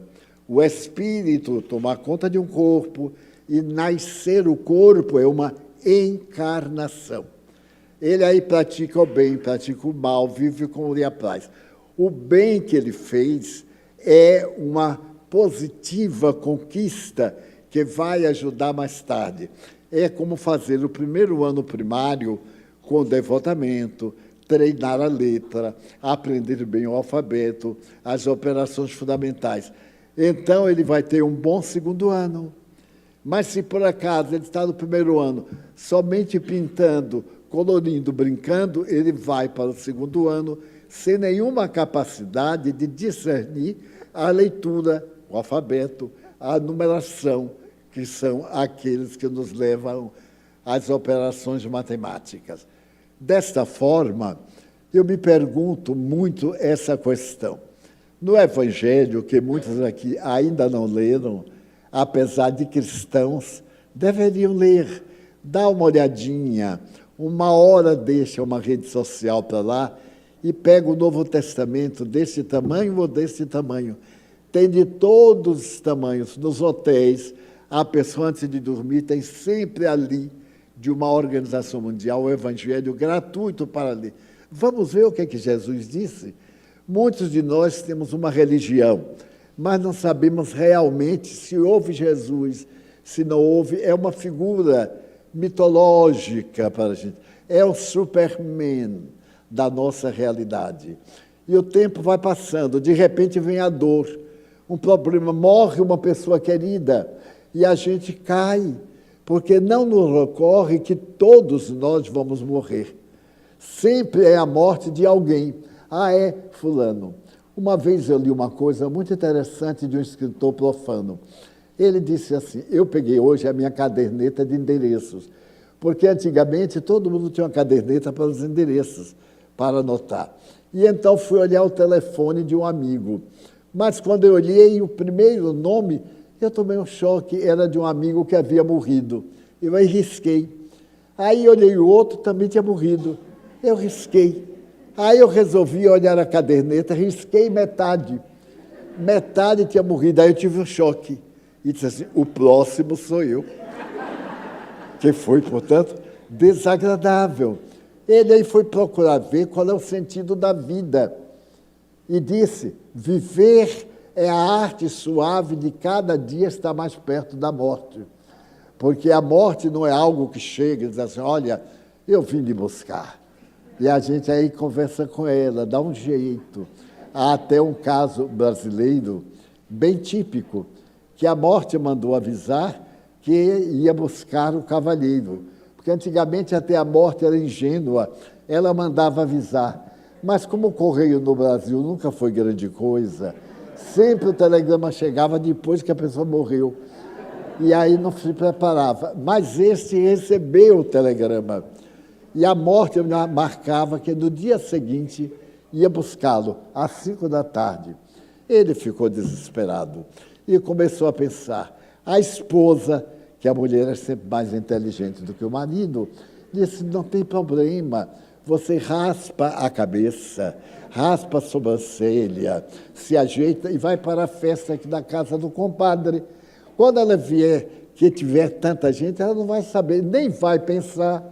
o espírito tomar conta de um corpo e nascer o corpo é uma encarnação. Ele aí pratica o bem, pratica o mal, vive como lhe apraz. O bem que ele fez é uma positiva conquista que vai ajudar mais tarde. É como fazer o primeiro ano primário com devotamento, treinar a letra, aprender bem o alfabeto, as operações fundamentais. Então, ele vai ter um bom segundo ano. Mas, se por acaso ele está no primeiro ano somente pintando, colorindo, brincando, ele vai para o segundo ano sem nenhuma capacidade de discernir a leitura, o alfabeto, a numeração, que são aqueles que nos levam às operações matemáticas. Desta forma, eu me pergunto muito essa questão. No Evangelho, que muitos aqui ainda não leram, apesar de cristãos, deveriam ler. Dá uma olhadinha, uma hora deixa uma rede social para lá e pega o Novo Testamento desse tamanho ou desse tamanho. Tem de todos os tamanhos. Nos hotéis, a pessoa, antes de dormir, tem sempre ali, de uma organização mundial, o Evangelho gratuito para ler. Vamos ver o que é que Jesus disse? Muitos de nós temos uma religião, mas não sabemos realmente se houve Jesus, se não houve. É uma figura mitológica para a gente. É o Superman da nossa realidade. E o tempo vai passando, de repente vem a dor, um problema, morre uma pessoa querida e a gente cai, porque não nos ocorre que todos nós vamos morrer. Sempre é a morte de alguém. É fulano. Uma vez eu li uma coisa muito interessante de um escritor profano. Ele disse assim, eu peguei hoje a minha caderneta de endereços, porque antigamente todo mundo tinha uma caderneta para os endereços, para anotar. E então fui olhar o telefone de um amigo. Mas quando eu olhei o primeiro nome, eu tomei um choque, era de um amigo que havia morrido. Eu aí risquei. Aí olhei o outro, também tinha morrido. Eu risquei. Aí eu resolvi olhar a caderneta, risquei metade. Metade tinha morrido. Aí eu tive um choque. E disse assim, o próximo sou eu. Que foi, portanto, desagradável. Ele aí foi procurar ver qual é o sentido da vida. E disse, viver é a arte suave de cada dia estar mais perto da morte. Porque a morte não é algo que chega e diz assim, olha, eu vim lhe buscar. E a gente aí conversa com ela, dá um jeito. Há até um caso brasileiro, bem típico, que a morte mandou avisar que ia buscar o cavalheiro. Porque antigamente até a morte era ingênua, ela mandava avisar. Mas como o correio no Brasil nunca foi grande coisa, sempre o telegrama chegava depois que a pessoa morreu. E aí não se preparava. Mas este recebeu o telegrama. E a morte marcava que no dia seguinte ia buscá-lo, às 5 da tarde. Ele ficou desesperado e começou a pensar. A esposa, que a mulher é sempre mais inteligente do que o marido, disse, não tem problema, você raspa a cabeça, raspa a sobrancelha, se ajeita e vai para a festa aqui da casa do compadre. Quando ela vier, que tiver tanta gente, ela não vai saber, nem vai pensar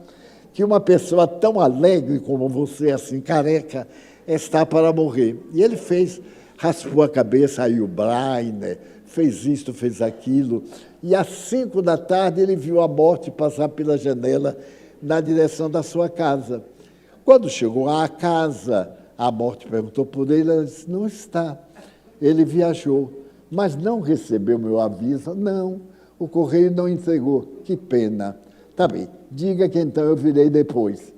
que uma pessoa tão alegre como você, assim, careca, está para morrer. E ele fez, raspou a cabeça, aí o Brainer, fez isto, fez aquilo, e às 5 da tarde ele viu a morte passar pela janela na direção da sua casa. Quando chegou à casa, a morte perguntou por ele, ela disse, não está. Ele viajou, mas não recebeu meu aviso. Não, o correio não entregou. Que pena. Tá bem, diga que então eu virei depois.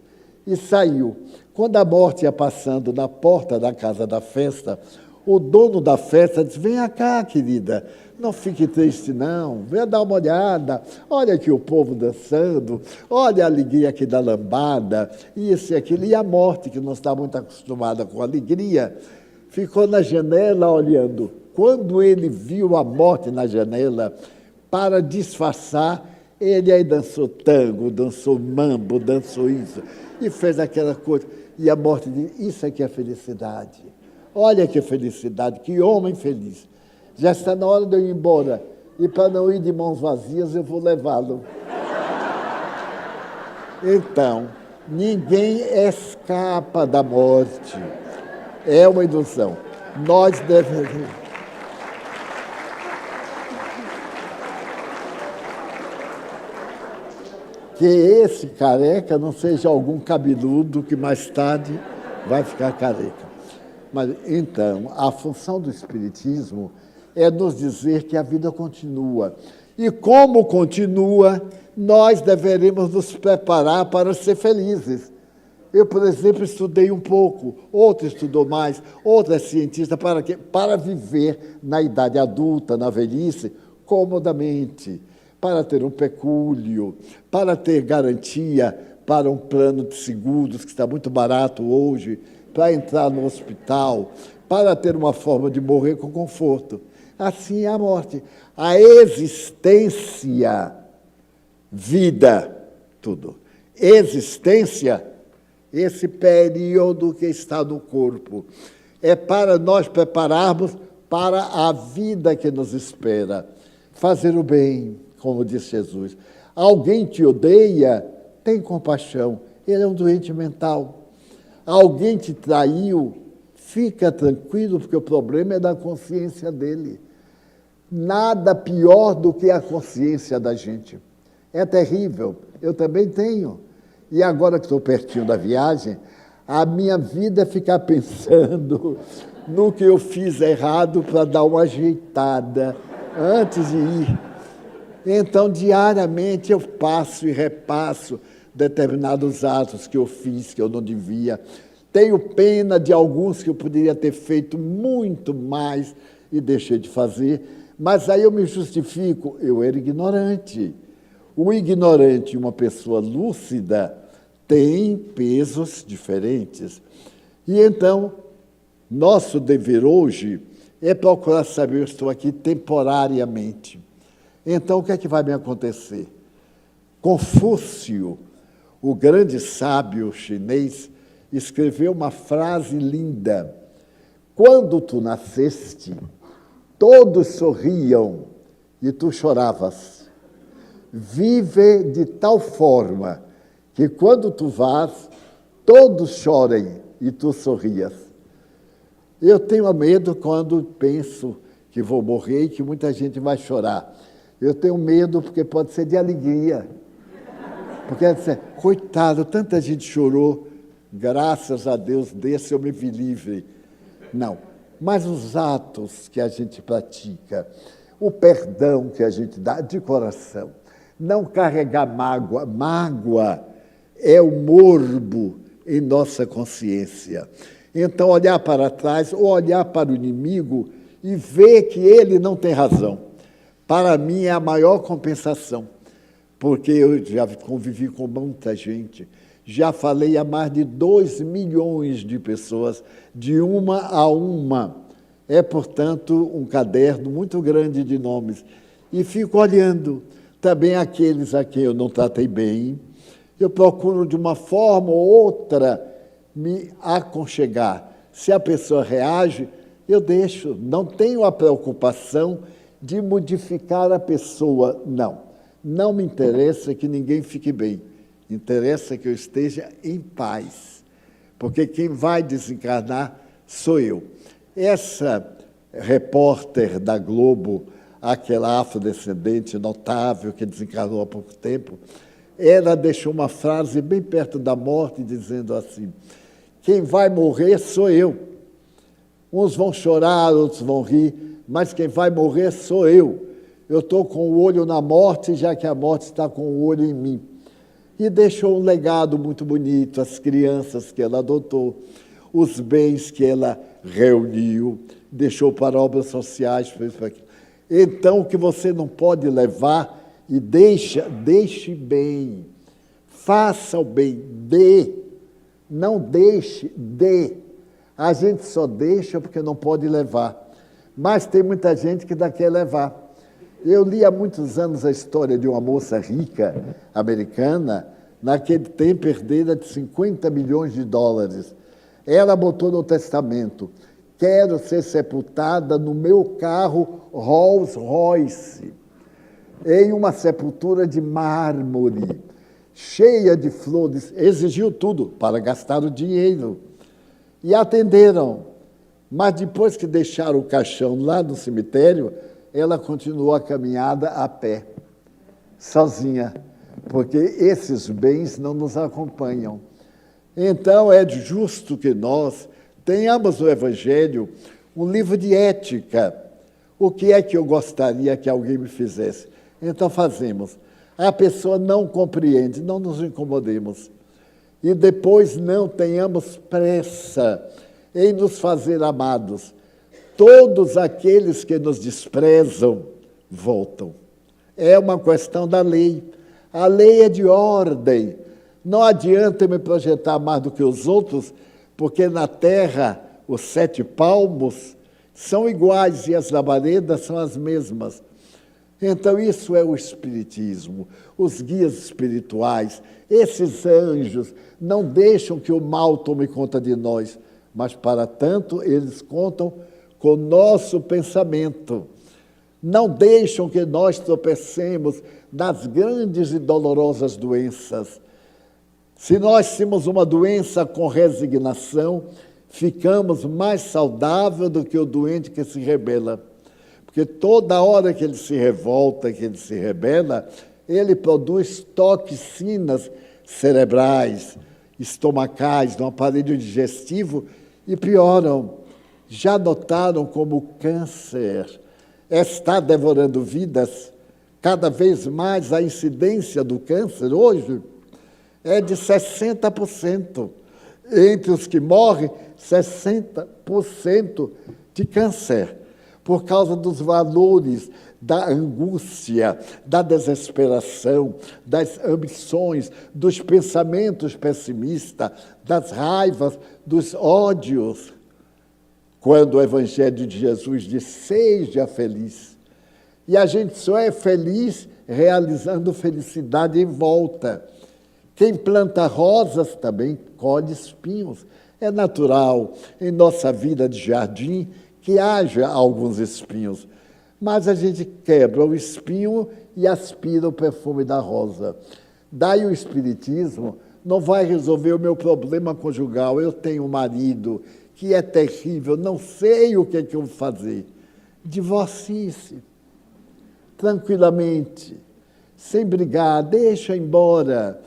E saiu. Quando a morte ia passando na porta da casa da festa, O dono da festa diz, venha cá, querida, não fique triste não, venha dar uma olhada, olha aqui o povo dançando, olha a alegria aqui da lambada, isso e aquilo. E a morte, que não está muito acostumada com alegria, ficou na janela olhando. Quando ele viu a morte na janela, para disfarçar, ele aí dançou tango, dançou mambo, dançou isso, e fez aquela coisa. E a morte disse, isso aqui é felicidade. Olha que felicidade, que homem feliz. Já está na hora de eu ir embora. E para não ir de mãos vazias, eu vou levá-lo. Então, ninguém escapa da morte. É uma ilusão. Nós devemos... Que esse careca não seja algum cabeludo que mais tarde vai ficar careca. Mas, então, a função do Espiritismo é nos dizer que a vida continua. E como continua, nós deveremos nos preparar para ser felizes. Eu, por exemplo, estudei um pouco, outro estudou mais, outro é cientista, para quê? Para viver na idade adulta, na velhice, comodamente, para ter um pecúlio, para ter garantia para um plano de seguros, que está muito barato hoje, para entrar no hospital, para ter uma forma de morrer com conforto. Assim é a morte. A existência, vida, tudo. Existência, esse período que está no corpo, é para nós prepararmos para a vida que nos espera. Fazer o bem, como disse Jesus. Alguém te odeia, tem compaixão. Ele é um doente mental. Alguém te traiu, fica tranquilo, porque o problema é da consciência dele. Nada pior do que a consciência da gente. É terrível, eu também tenho. E agora que estou pertinho da viagem, a minha vida é ficar pensando no que eu fiz errado para dar uma ajeitada antes de ir. Então, diariamente, eu passo e repasso determinados atos que eu fiz, que eu não devia. Tenho pena de alguns que eu poderia ter feito muito mais e deixei de fazer, mas aí eu me justifico, eu era ignorante. O ignorante e uma pessoa lúcida têm pesos diferentes. E então, nosso dever hoje é procurar saber, eu estou aqui temporariamente. Então, o que é que vai me acontecer? Confúcio, o grande sábio chinês, escreveu uma frase linda. Quando tu nasceste, todos sorriam e tu choravas. Vive de tal forma que quando tu vás, todos chorem e tu sorrias. Eu tenho medo quando penso que vou morrer e que muita gente vai chorar. Eu tenho medo porque pode ser de alegria. Porque, coitado, tanta gente chorou, graças a Deus, desse eu me vi livre. Não, mas os atos que a gente pratica, o perdão que a gente dá de coração, não carregar mágoa. Mágoa é o morbo em nossa consciência. Então, olhar para trás ou olhar para o inimigo e ver que ele não tem razão. Para mim, é a maior compensação, porque eu já convivi com muita gente, já falei a mais de 2 milhões de pessoas, de uma a uma. É, portanto, um caderno muito grande de nomes. E fico olhando também aqueles a quem eu não tratei bem. Eu procuro, de uma forma ou outra, me aconchegar. Se a pessoa reage, eu deixo. Não tenho a preocupação de modificar a pessoa, não. Não me interessa que ninguém fique bem. Interessa que eu esteja em paz. Porque quem vai desencarnar sou eu. Essa repórter da Globo, aquela afrodescendente notável que desencarnou há pouco tempo, ela deixou uma frase bem perto da morte, dizendo assim: quem vai morrer sou eu. Uns vão chorar, outros vão rir, mas quem vai morrer sou eu. Eu estou com o olho na morte, já que a morte está com o olho em mim. E deixou um legado muito bonito, as crianças que ela adotou. os bens que ela reuniu, deixou para obras sociais, fez para aquilo. Então, o que você não pode levar, e deixe bem. Faça o bem, dê. Não deixe, dê. A gente só deixa porque não pode levar. Mas tem muita gente que ainda quer levar. Eu li há muitos anos a história de uma moça rica, americana, naquele tempo herdeira de 50 milhões de dólares. Ela botou no testamento: quero ser sepultada no meu carro Rolls Royce, em uma sepultura de mármore, cheia de flores. Exigiu tudo para gastar o dinheiro. E atenderam. Mas depois que deixaram o caixão lá no cemitério, ela continuou a caminhada a pé, sozinha, porque esses bens não nos acompanham. Então, é justo que nós tenhamos no Evangelho um livro de ética. O que é que eu gostaria que alguém me fizesse? Então, fazemos. A pessoa não compreende, não nos incomodemos. E depois não tenhamos pressa em nos fazer amados. Todos aqueles que nos desprezam voltam. É uma questão da lei. A lei é de ordem. Não adianta eu me projetar mais do que os outros, porque na terra os 7 palmos são iguais e as labaredas são as mesmas. Então, isso é o Espiritismo. Os guias espirituais, esses anjos, não deixam que o mal tome conta de nós, mas, para tanto, eles contam com o nosso pensamento. Não deixam que nós tropecemos nas grandes e dolorosas doenças. Se nós temos uma doença com resignação, ficamos mais saudáveis do que o doente que se rebela. Porque toda hora que ele se revolta, que ele se rebela, ele produz toxinas cerebrais, estomacais, no aparelho digestivo, e pioram. Já notaram como o câncer está devorando vidas? Cada vez mais a incidência do câncer hoje é de 60%. Entre os que morrem, 60% de câncer, por causa dos valores da angústia, da desesperação, das ambições, dos pensamentos pessimistas, das raivas, dos ódios. Quando o Evangelho de Jesus diz: seja feliz. E a gente só é feliz realizando felicidade em volta. Quem planta rosas também colhe espinhos. É natural em nossa vida de jardim que haja alguns espinhos, mas a gente quebra o espinho e aspira o perfume da rosa. Daí o Espiritismo não vai resolver o meu problema conjugal. Eu tenho um marido que é terrível, não sei o que é que eu vou fazer. Divorcie-se, tranquilamente, sem brigar, deixa embora.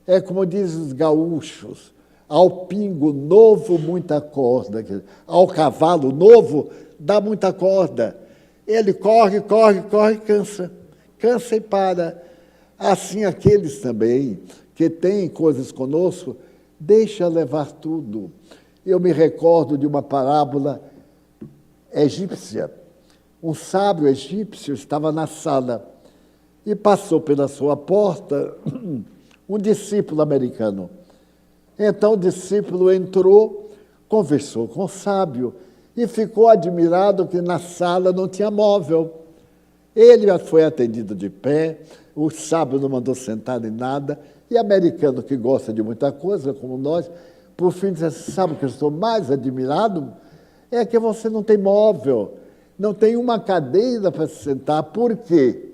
É como dizem os gaúchos: ao pingo novo, muita corda. Ao cavalo novo, dá muita corda. Ele corre, cansa. Cansa e para. Assim, aqueles também que têm coisas conosco, deixa levar tudo. Eu me recordo de uma parábola egípcia. Um sábio egípcio estava na sala e passou pela sua porta um discípulo americano. Então o discípulo entrou, conversou com o sábio e ficou admirado que na sala não tinha móvel. Ele foi atendido de pé, o sábio não mandou sentar nem nada, e americano que gosta de muita coisa, como nós, por fim disse: sabe o que eu estou mais admirado? É que você não tem móvel, não tem uma cadeira para se sentar. Por quê?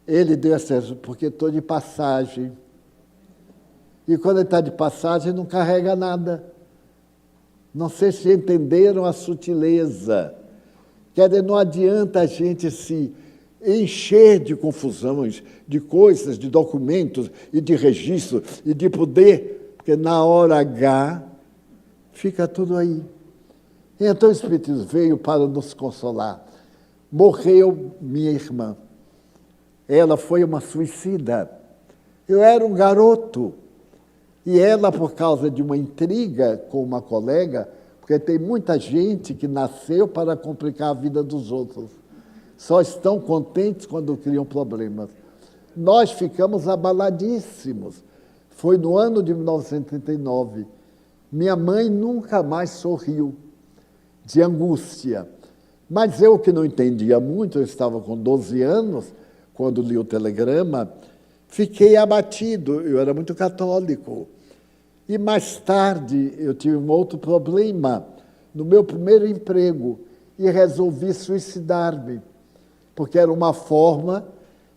Ele deu essa: porque estou de passagem. E quando ele está de passagem, não carrega nada. Não sei se entenderam a sutileza. Quer dizer, não adianta a gente se encher de confusões, de coisas, de documentos e de registro e de poder, porque na hora H fica tudo aí. Então o Espiritismo veio para nos consolar. Morreu minha irmã. Ela foi uma suicida. Eu era um garoto. E ela, por causa de uma intriga com uma colega, porque tem muita gente que nasceu para complicar a vida dos outros, só estão contentes quando criam problemas. Nós ficamos abaladíssimos. Foi no ano de 1939. Minha mãe nunca mais sorriu, de angústia. Mas eu, que não entendia muito, eu estava com 12 anos, quando li o telegrama, fiquei abatido. Eu era muito católico. E mais tarde eu tive um outro problema no meu primeiro emprego e resolvi suicidar-me, porque era uma forma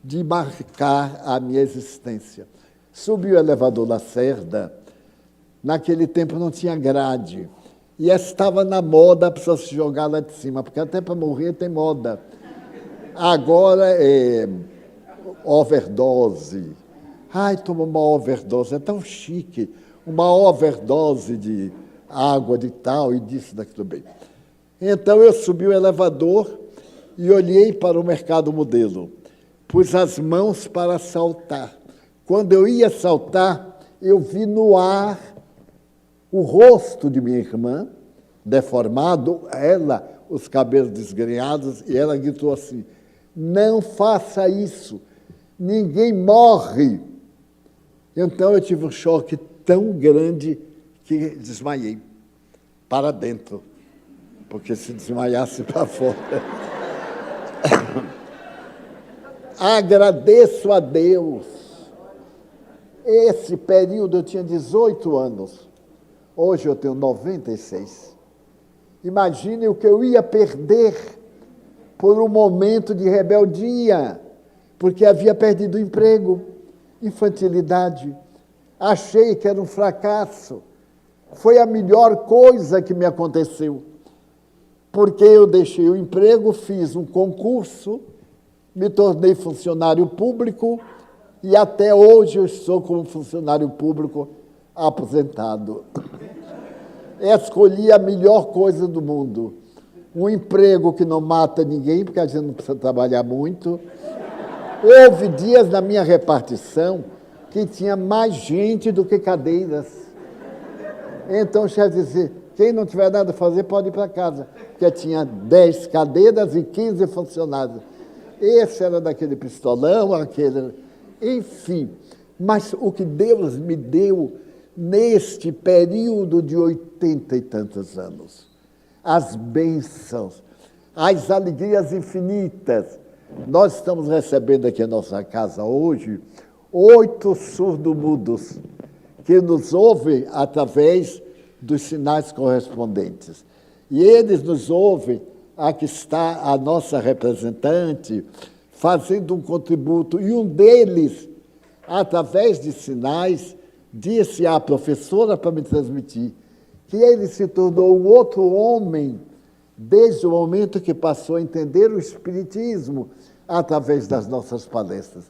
de marcar a minha existência. Subi o elevador Lacerda, naquele tempo não tinha grade, e estava na moda a pessoa se jogar lá de cima, porque até para morrer tem moda. Agora é overdose. Ai, toma uma overdose, é tão chique. Uma overdose de água, de tal, e disso, daquilo bem. Então, eu subi o elevador e olhei para o mercado modelo. Pus as mãos para saltar. Quando eu ia saltar, eu vi no ar o rosto de minha irmã, deformado, ela, os cabelos desgrenhados, e ela gritou assim: não faça isso, ninguém morre. Então, eu tive um choque tão grande que desmaiei para dentro, porque se desmaiasse para fora. Agradeço a Deus. Esse período eu tinha 18 anos, hoje eu tenho 96. Imagine o que eu ia perder por um momento de rebeldia, porque havia perdido o emprego, infantilidade. Achei que era um fracasso. Foi a melhor coisa que me aconteceu, porque eu deixei o emprego, fiz um concurso, me tornei funcionário público e até hoje eu estou como funcionário público aposentado. Escolhi a melhor coisa do mundo, um emprego que não mata ninguém, porque a gente não precisa trabalhar muito. Houve dias na minha repartição que tinha mais gente do que cadeiras. Então, o chefe dizia, quem não tiver nada a fazer pode ir para casa, porque tinha 10 cadeiras e 15 funcionários. Esse era daquele pistolão, aquele... Enfim, mas o que Deus me deu neste período de 80 e tantos anos, as bênçãos, as alegrias infinitas. Nós estamos recebendo aqui em nossa casa hoje 8 surdo-mudos que nos ouvem através dos sinais correspondentes. E eles nos ouvem, aqui está a nossa representante, fazendo um contributo, e um deles, através de sinais, disse à professora para me transmitir que ele se tornou um outro homem desde o momento que passou a entender o Espiritismo através das nossas palestras.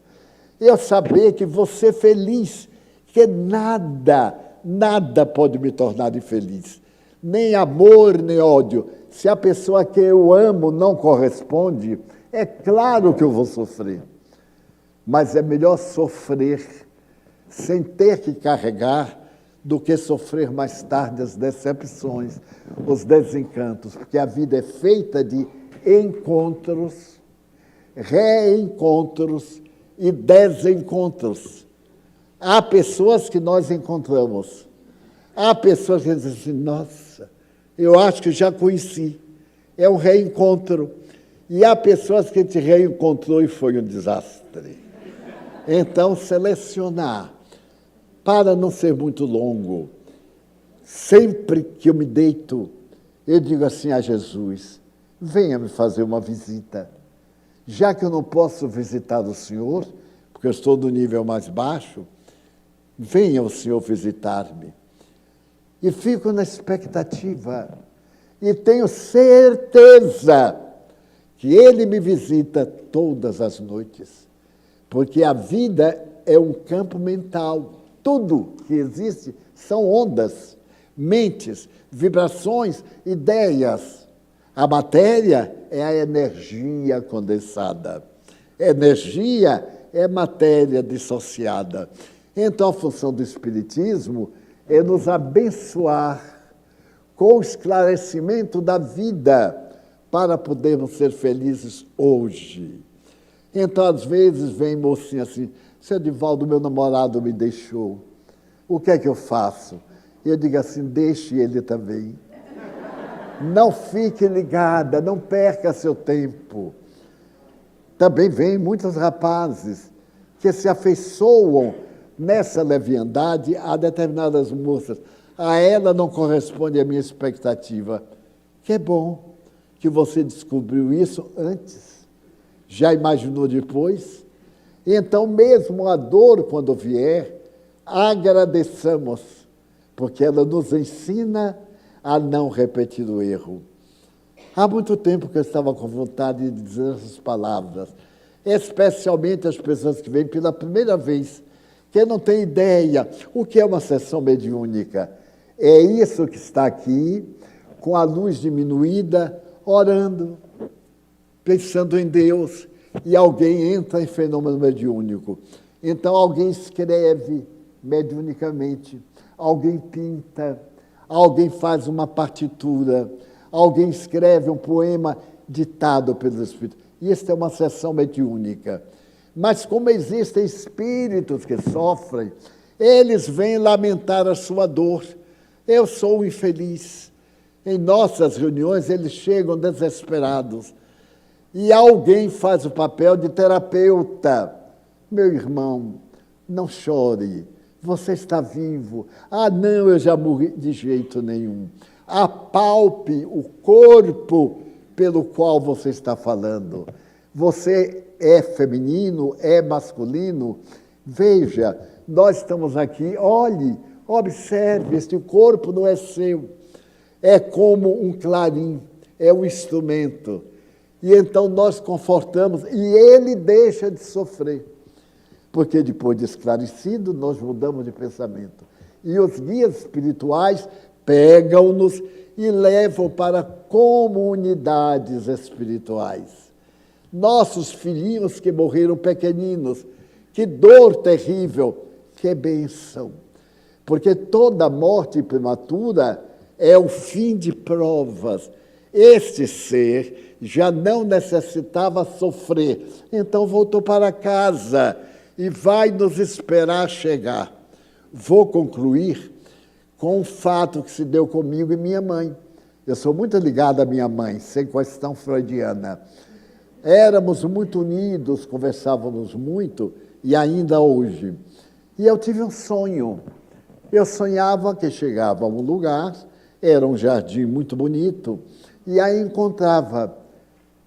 Eu saber que você feliz, que nada pode me tornar infeliz, nem amor, nem ódio. Se a pessoa que eu amo não corresponde, é claro que eu vou sofrer, mas é melhor sofrer sem ter que carregar do que sofrer mais tarde as decepções, os desencantos, porque a vida é feita de encontros, reencontros e desencontros. Há pessoas que nós encontramos, há pessoas que dizem assim, nossa, eu acho que já conheci, é um reencontro. E há pessoas que te reencontrou e foi um desastre. Então, selecionar, para não ser muito longo, sempre que eu me deito, eu digo assim a Jesus, venha me fazer uma visita. Já que eu não posso visitar o Senhor, porque eu estou do nível mais baixo, venha o Senhor visitar-me. E fico na expectativa, e tenho certeza que Ele me visita todas as noites, porque a vida é um campo mental. Tudo que existe são ondas, mentes, vibrações, ideias. A matéria é a energia condensada. Energia é matéria dissociada. Então, a função do Espiritismo é nos abençoar com o esclarecimento da vida para podermos ser felizes hoje. Então, às vezes, vem mocinha assim, seu Divaldo, meu namorado me deixou. O que é que eu faço? Eu digo assim, deixe ele também. Não fique ligada, não perca seu tempo. Também vem muitos rapazes que se afeiçoam nessa leviandade a determinadas moças. A ela não corresponde a minha expectativa. Que bom que você descobriu isso antes. Já imaginou depois? Então, mesmo a dor, quando vier, agradeçamos, porque ela nos ensina a não repetir o erro. Há muito tempo que eu estava com vontade de dizer essas palavras, especialmente as pessoas que vêm pela primeira vez, que não têm ideia o que é uma sessão mediúnica. É isso que está aqui, com a luz diminuída, orando, pensando em Deus, e alguém entra em fenômeno mediúnico. Então, alguém escreve mediunicamente, alguém pinta, alguém faz uma partitura, alguém escreve um poema ditado pelos Espíritos. Isso é uma sessão mediúnica. Mas como existem espíritos que sofrem, eles vêm lamentar a sua dor. Eu sou um infeliz. Em nossas reuniões, eles chegam desesperados. E alguém faz o papel de terapeuta. Meu irmão, não chore. Você está vivo. Ah, não, eu já morri. De jeito nenhum. Apalpe o corpo pelo qual você está falando. Você é feminino, é masculino? Veja, nós estamos aqui, olhe, observe, este corpo não é seu. É como um clarim, é um instrumento. E então nós confortamos e ele deixa de sofrer. Porque depois de esclarecido, nós mudamos de pensamento. E os guias espirituais pegam-nos e levam para comunidades espirituais. Nossos filhinhos que morreram pequeninos, que dor terrível, que bênção. Porque toda morte prematura é o fim de provas. Este ser já não necessitava sofrer, então voltou para casa e vai nos esperar chegar. Vou concluir com um fato que se deu comigo e minha mãe. Eu sou muito ligado à minha mãe, sem questão freudiana. Éramos muito unidos, conversávamos muito, e ainda hoje. E eu tive um sonho. Eu sonhava que chegava a um lugar, era um jardim muito bonito, e aí encontrava.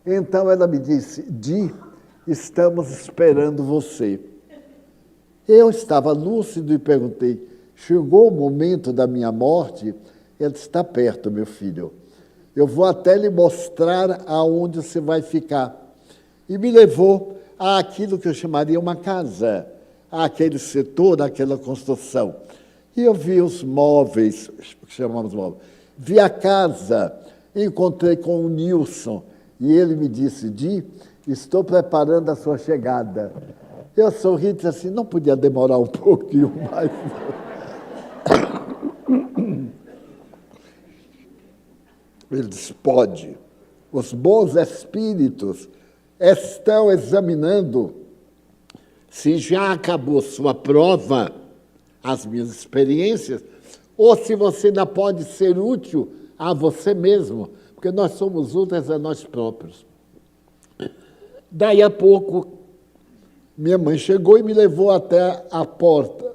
Então ela me disse, Di, estamos esperando você. Eu estava lúcido e perguntei, chegou o momento da minha morte? Ele está perto, meu filho. Eu vou até lhe mostrar aonde você vai ficar. E me levou àquilo que eu chamaria uma casa, àquele setor, àquela construção. E eu vi os móveis, chamamos móveis. Vi a casa, encontrei com o Nilson, e ele me disse, Di, estou preparando a sua chegada. Eu sorri e disse assim, não podia demorar um pouquinho mais. Ele disse, pode. Os bons espíritos estão examinando se já acabou sua prova, as minhas experiências, ou se você ainda pode ser útil a você mesmo, porque nós somos úteis a nós próprios. Daí a pouco, minha mãe chegou e me levou até a porta.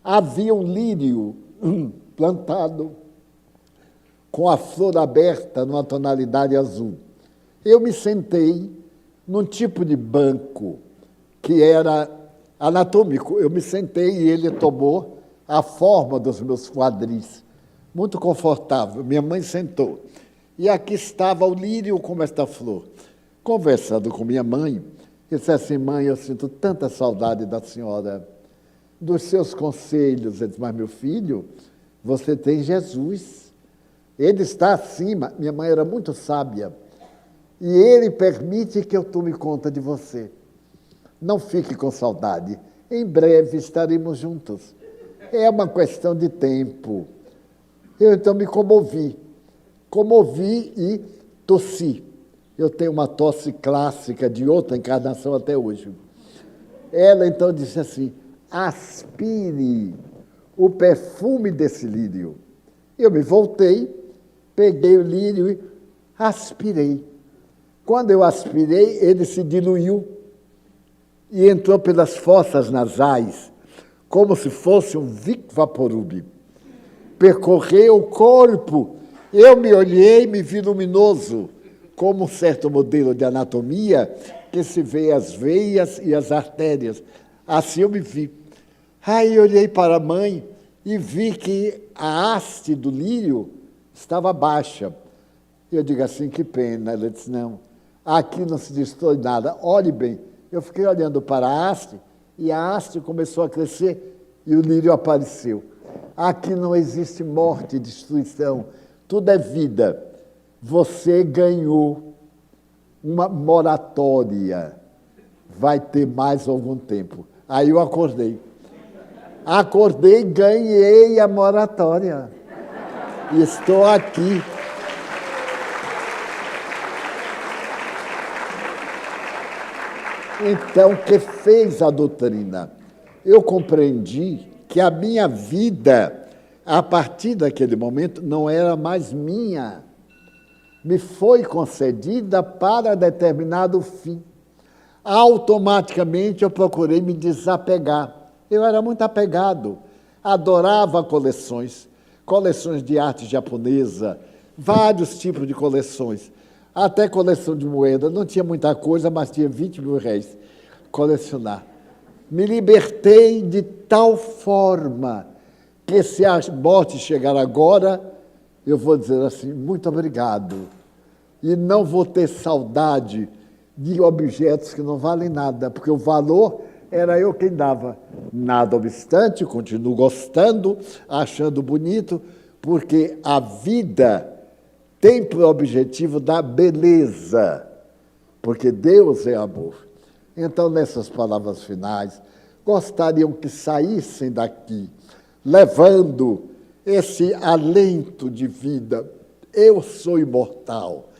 Havia um lírio plantado, com a flor aberta numa tonalidade azul. Eu me sentei num tipo de banco que era anatômico. Eu me sentei e ele tomou a forma dos meus quadris. Muito confortável. Minha mãe sentou. E aqui estava o lírio como esta flor. Conversando com minha mãe, eu disse assim, mãe, eu sinto tanta saudade da senhora, dos seus conselhos. Eu disse, mas meu filho, você tem Jesus. Ele está acima. Minha mãe era muito sábia. E ele permite que eu tome conta de você. Não fique com saudade. em breve estaremos juntos. É uma questão de tempo. Eu então me comovi e tossi. Eu tenho uma tosse clássica de outra encarnação até hoje. Ela então disse assim: aspire o perfume desse lírio. Eu me voltei, peguei o lírio e aspirei. Quando eu aspirei, ele se diluiu e entrou pelas fossas nasais, como se fosse um Vic Vaporub. Percorreu o corpo. Eu me olhei, me vi luminoso, como um certo modelo de anatomia que se vê as veias e as artérias. Assim eu me vi. Aí olhei para a mãe e vi que a haste do lírio estava baixa. Eu digo assim, que pena. Ela disse, não, aqui não se destrói nada. Olhe bem. Eu fiquei olhando para a haste e a haste começou a crescer e o lírio apareceu. Aqui não existe morte e destruição. Tudo é vida. Você ganhou uma moratória. Vai ter mais algum tempo. Aí eu acordei. Acordei, ganhei a moratória. E estou aqui. Então, o que fez a doutrina? Eu compreendi que a minha vida, a partir daquele momento, não era mais minha. Me foi concedida para determinado fim. Automaticamente eu procurei me desapegar. Eu era muito apegado, adorava coleções de arte japonesa, vários tipos de coleções, até coleção de moeda. Não tinha muita coisa, mas tinha 20 mil reais colecionar. Me libertei de tal forma que, se a morte chegar agora, eu vou dizer assim, muito obrigado. E não vou ter saudade de objetos que não valem nada, porque o valor era eu quem dava. Nada obstante, continuo gostando, achando bonito, porque a vida tem por objetivo dar beleza, porque Deus é amor. Então, nessas palavras finais, gostariam que saíssem daqui, levando esse alento de vida. Eu sou imortal.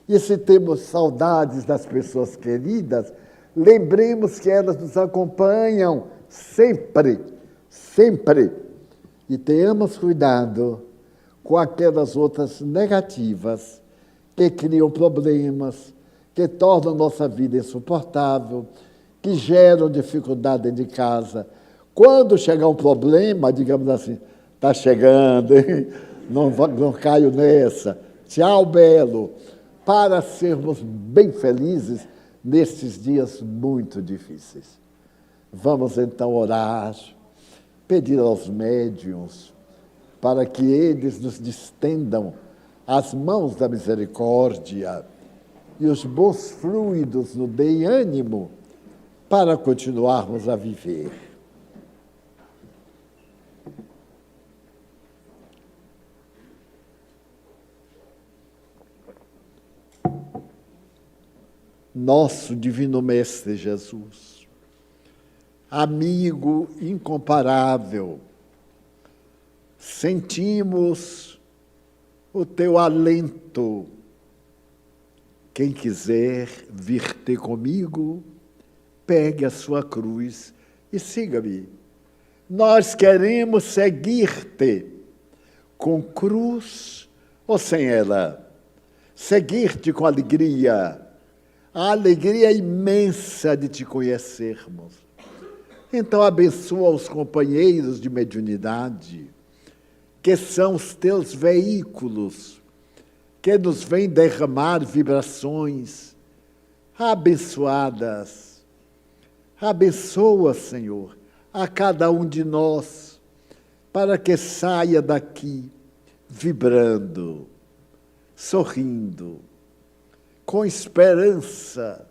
E se temos saudades das pessoas queridas, lembremos que elas nos acompanham sempre, sempre. E tenhamos cuidado com aquelas outras negativas que criam problemas, que tornam nossa vida insuportável, que geram dificuldade dentro de casa. Quando chegar um problema, digamos assim, está chegando, hein? Não caio nessa. Tchau, Belo. Para sermos bem felizes nesses dias muito difíceis. Vamos então orar, pedir aos médiuns para que eles nos distendam as mãos da misericórdia e os bons fluidos nos deem ânimo para continuarmos a viver. Nosso Divino Mestre Jesus, amigo incomparável, sentimos o teu alento. Quem quiser vir ter comigo, pegue a sua cruz e siga-me. Nós queremos seguir-te, com cruz ou sem ela. Seguir-te com alegria, a alegria imensa de te conhecermos. Então, abençoa os companheiros de mediunidade, que são os teus veículos, que nos vêm derramar vibrações abençoadas. Abençoa, Senhor, a cada um de nós, para que saia daqui vibrando, sorrindo, com esperança,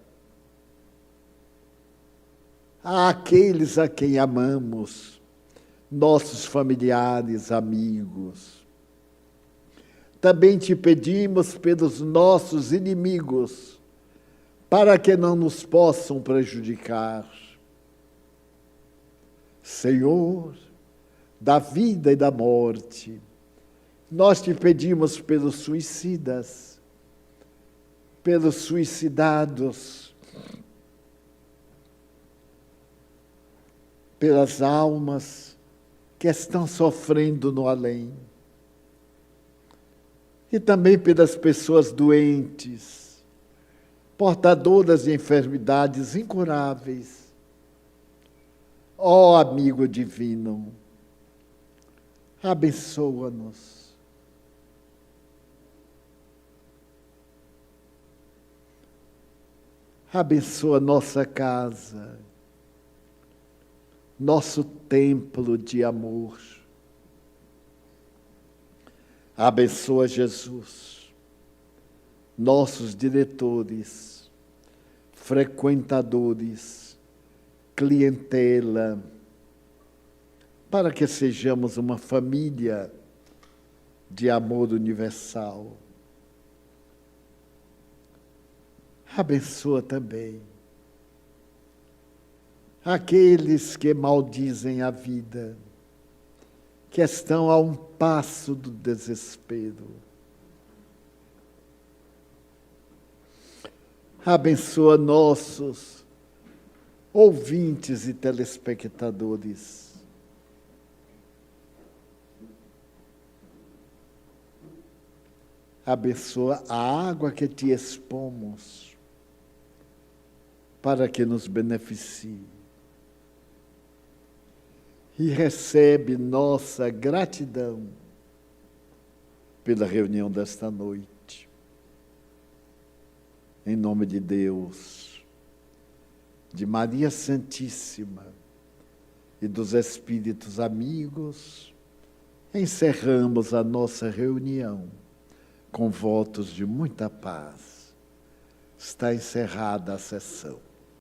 àqueles a quem amamos, nossos familiares, amigos. Também te pedimos pelos nossos inimigos, para que não nos possam prejudicar. Senhor, da vida e da morte, nós te pedimos pelos suicidas, pelos suicidados, pelas almas que estão sofrendo no além, e também pelas pessoas doentes, portadoras de enfermidades incuráveis. Ó amigo divino, abençoa-nos. Abençoa nossa casa, nosso templo de amor. Abençoa Jesus, nossos diretores, frequentadores, clientela, para que sejamos uma família de amor universal. Abençoa também aqueles que maldizem a vida, que estão a um passo do desespero. Abençoa nossos ouvintes e telespectadores. Abençoa a água que te expomos, para que nos beneficie. E recebe nossa gratidão pela reunião desta noite. Em nome de Deus, de Maria Santíssima e dos Espíritos amigos, encerramos a nossa reunião com votos de muita paz. Está encerrada a sessão.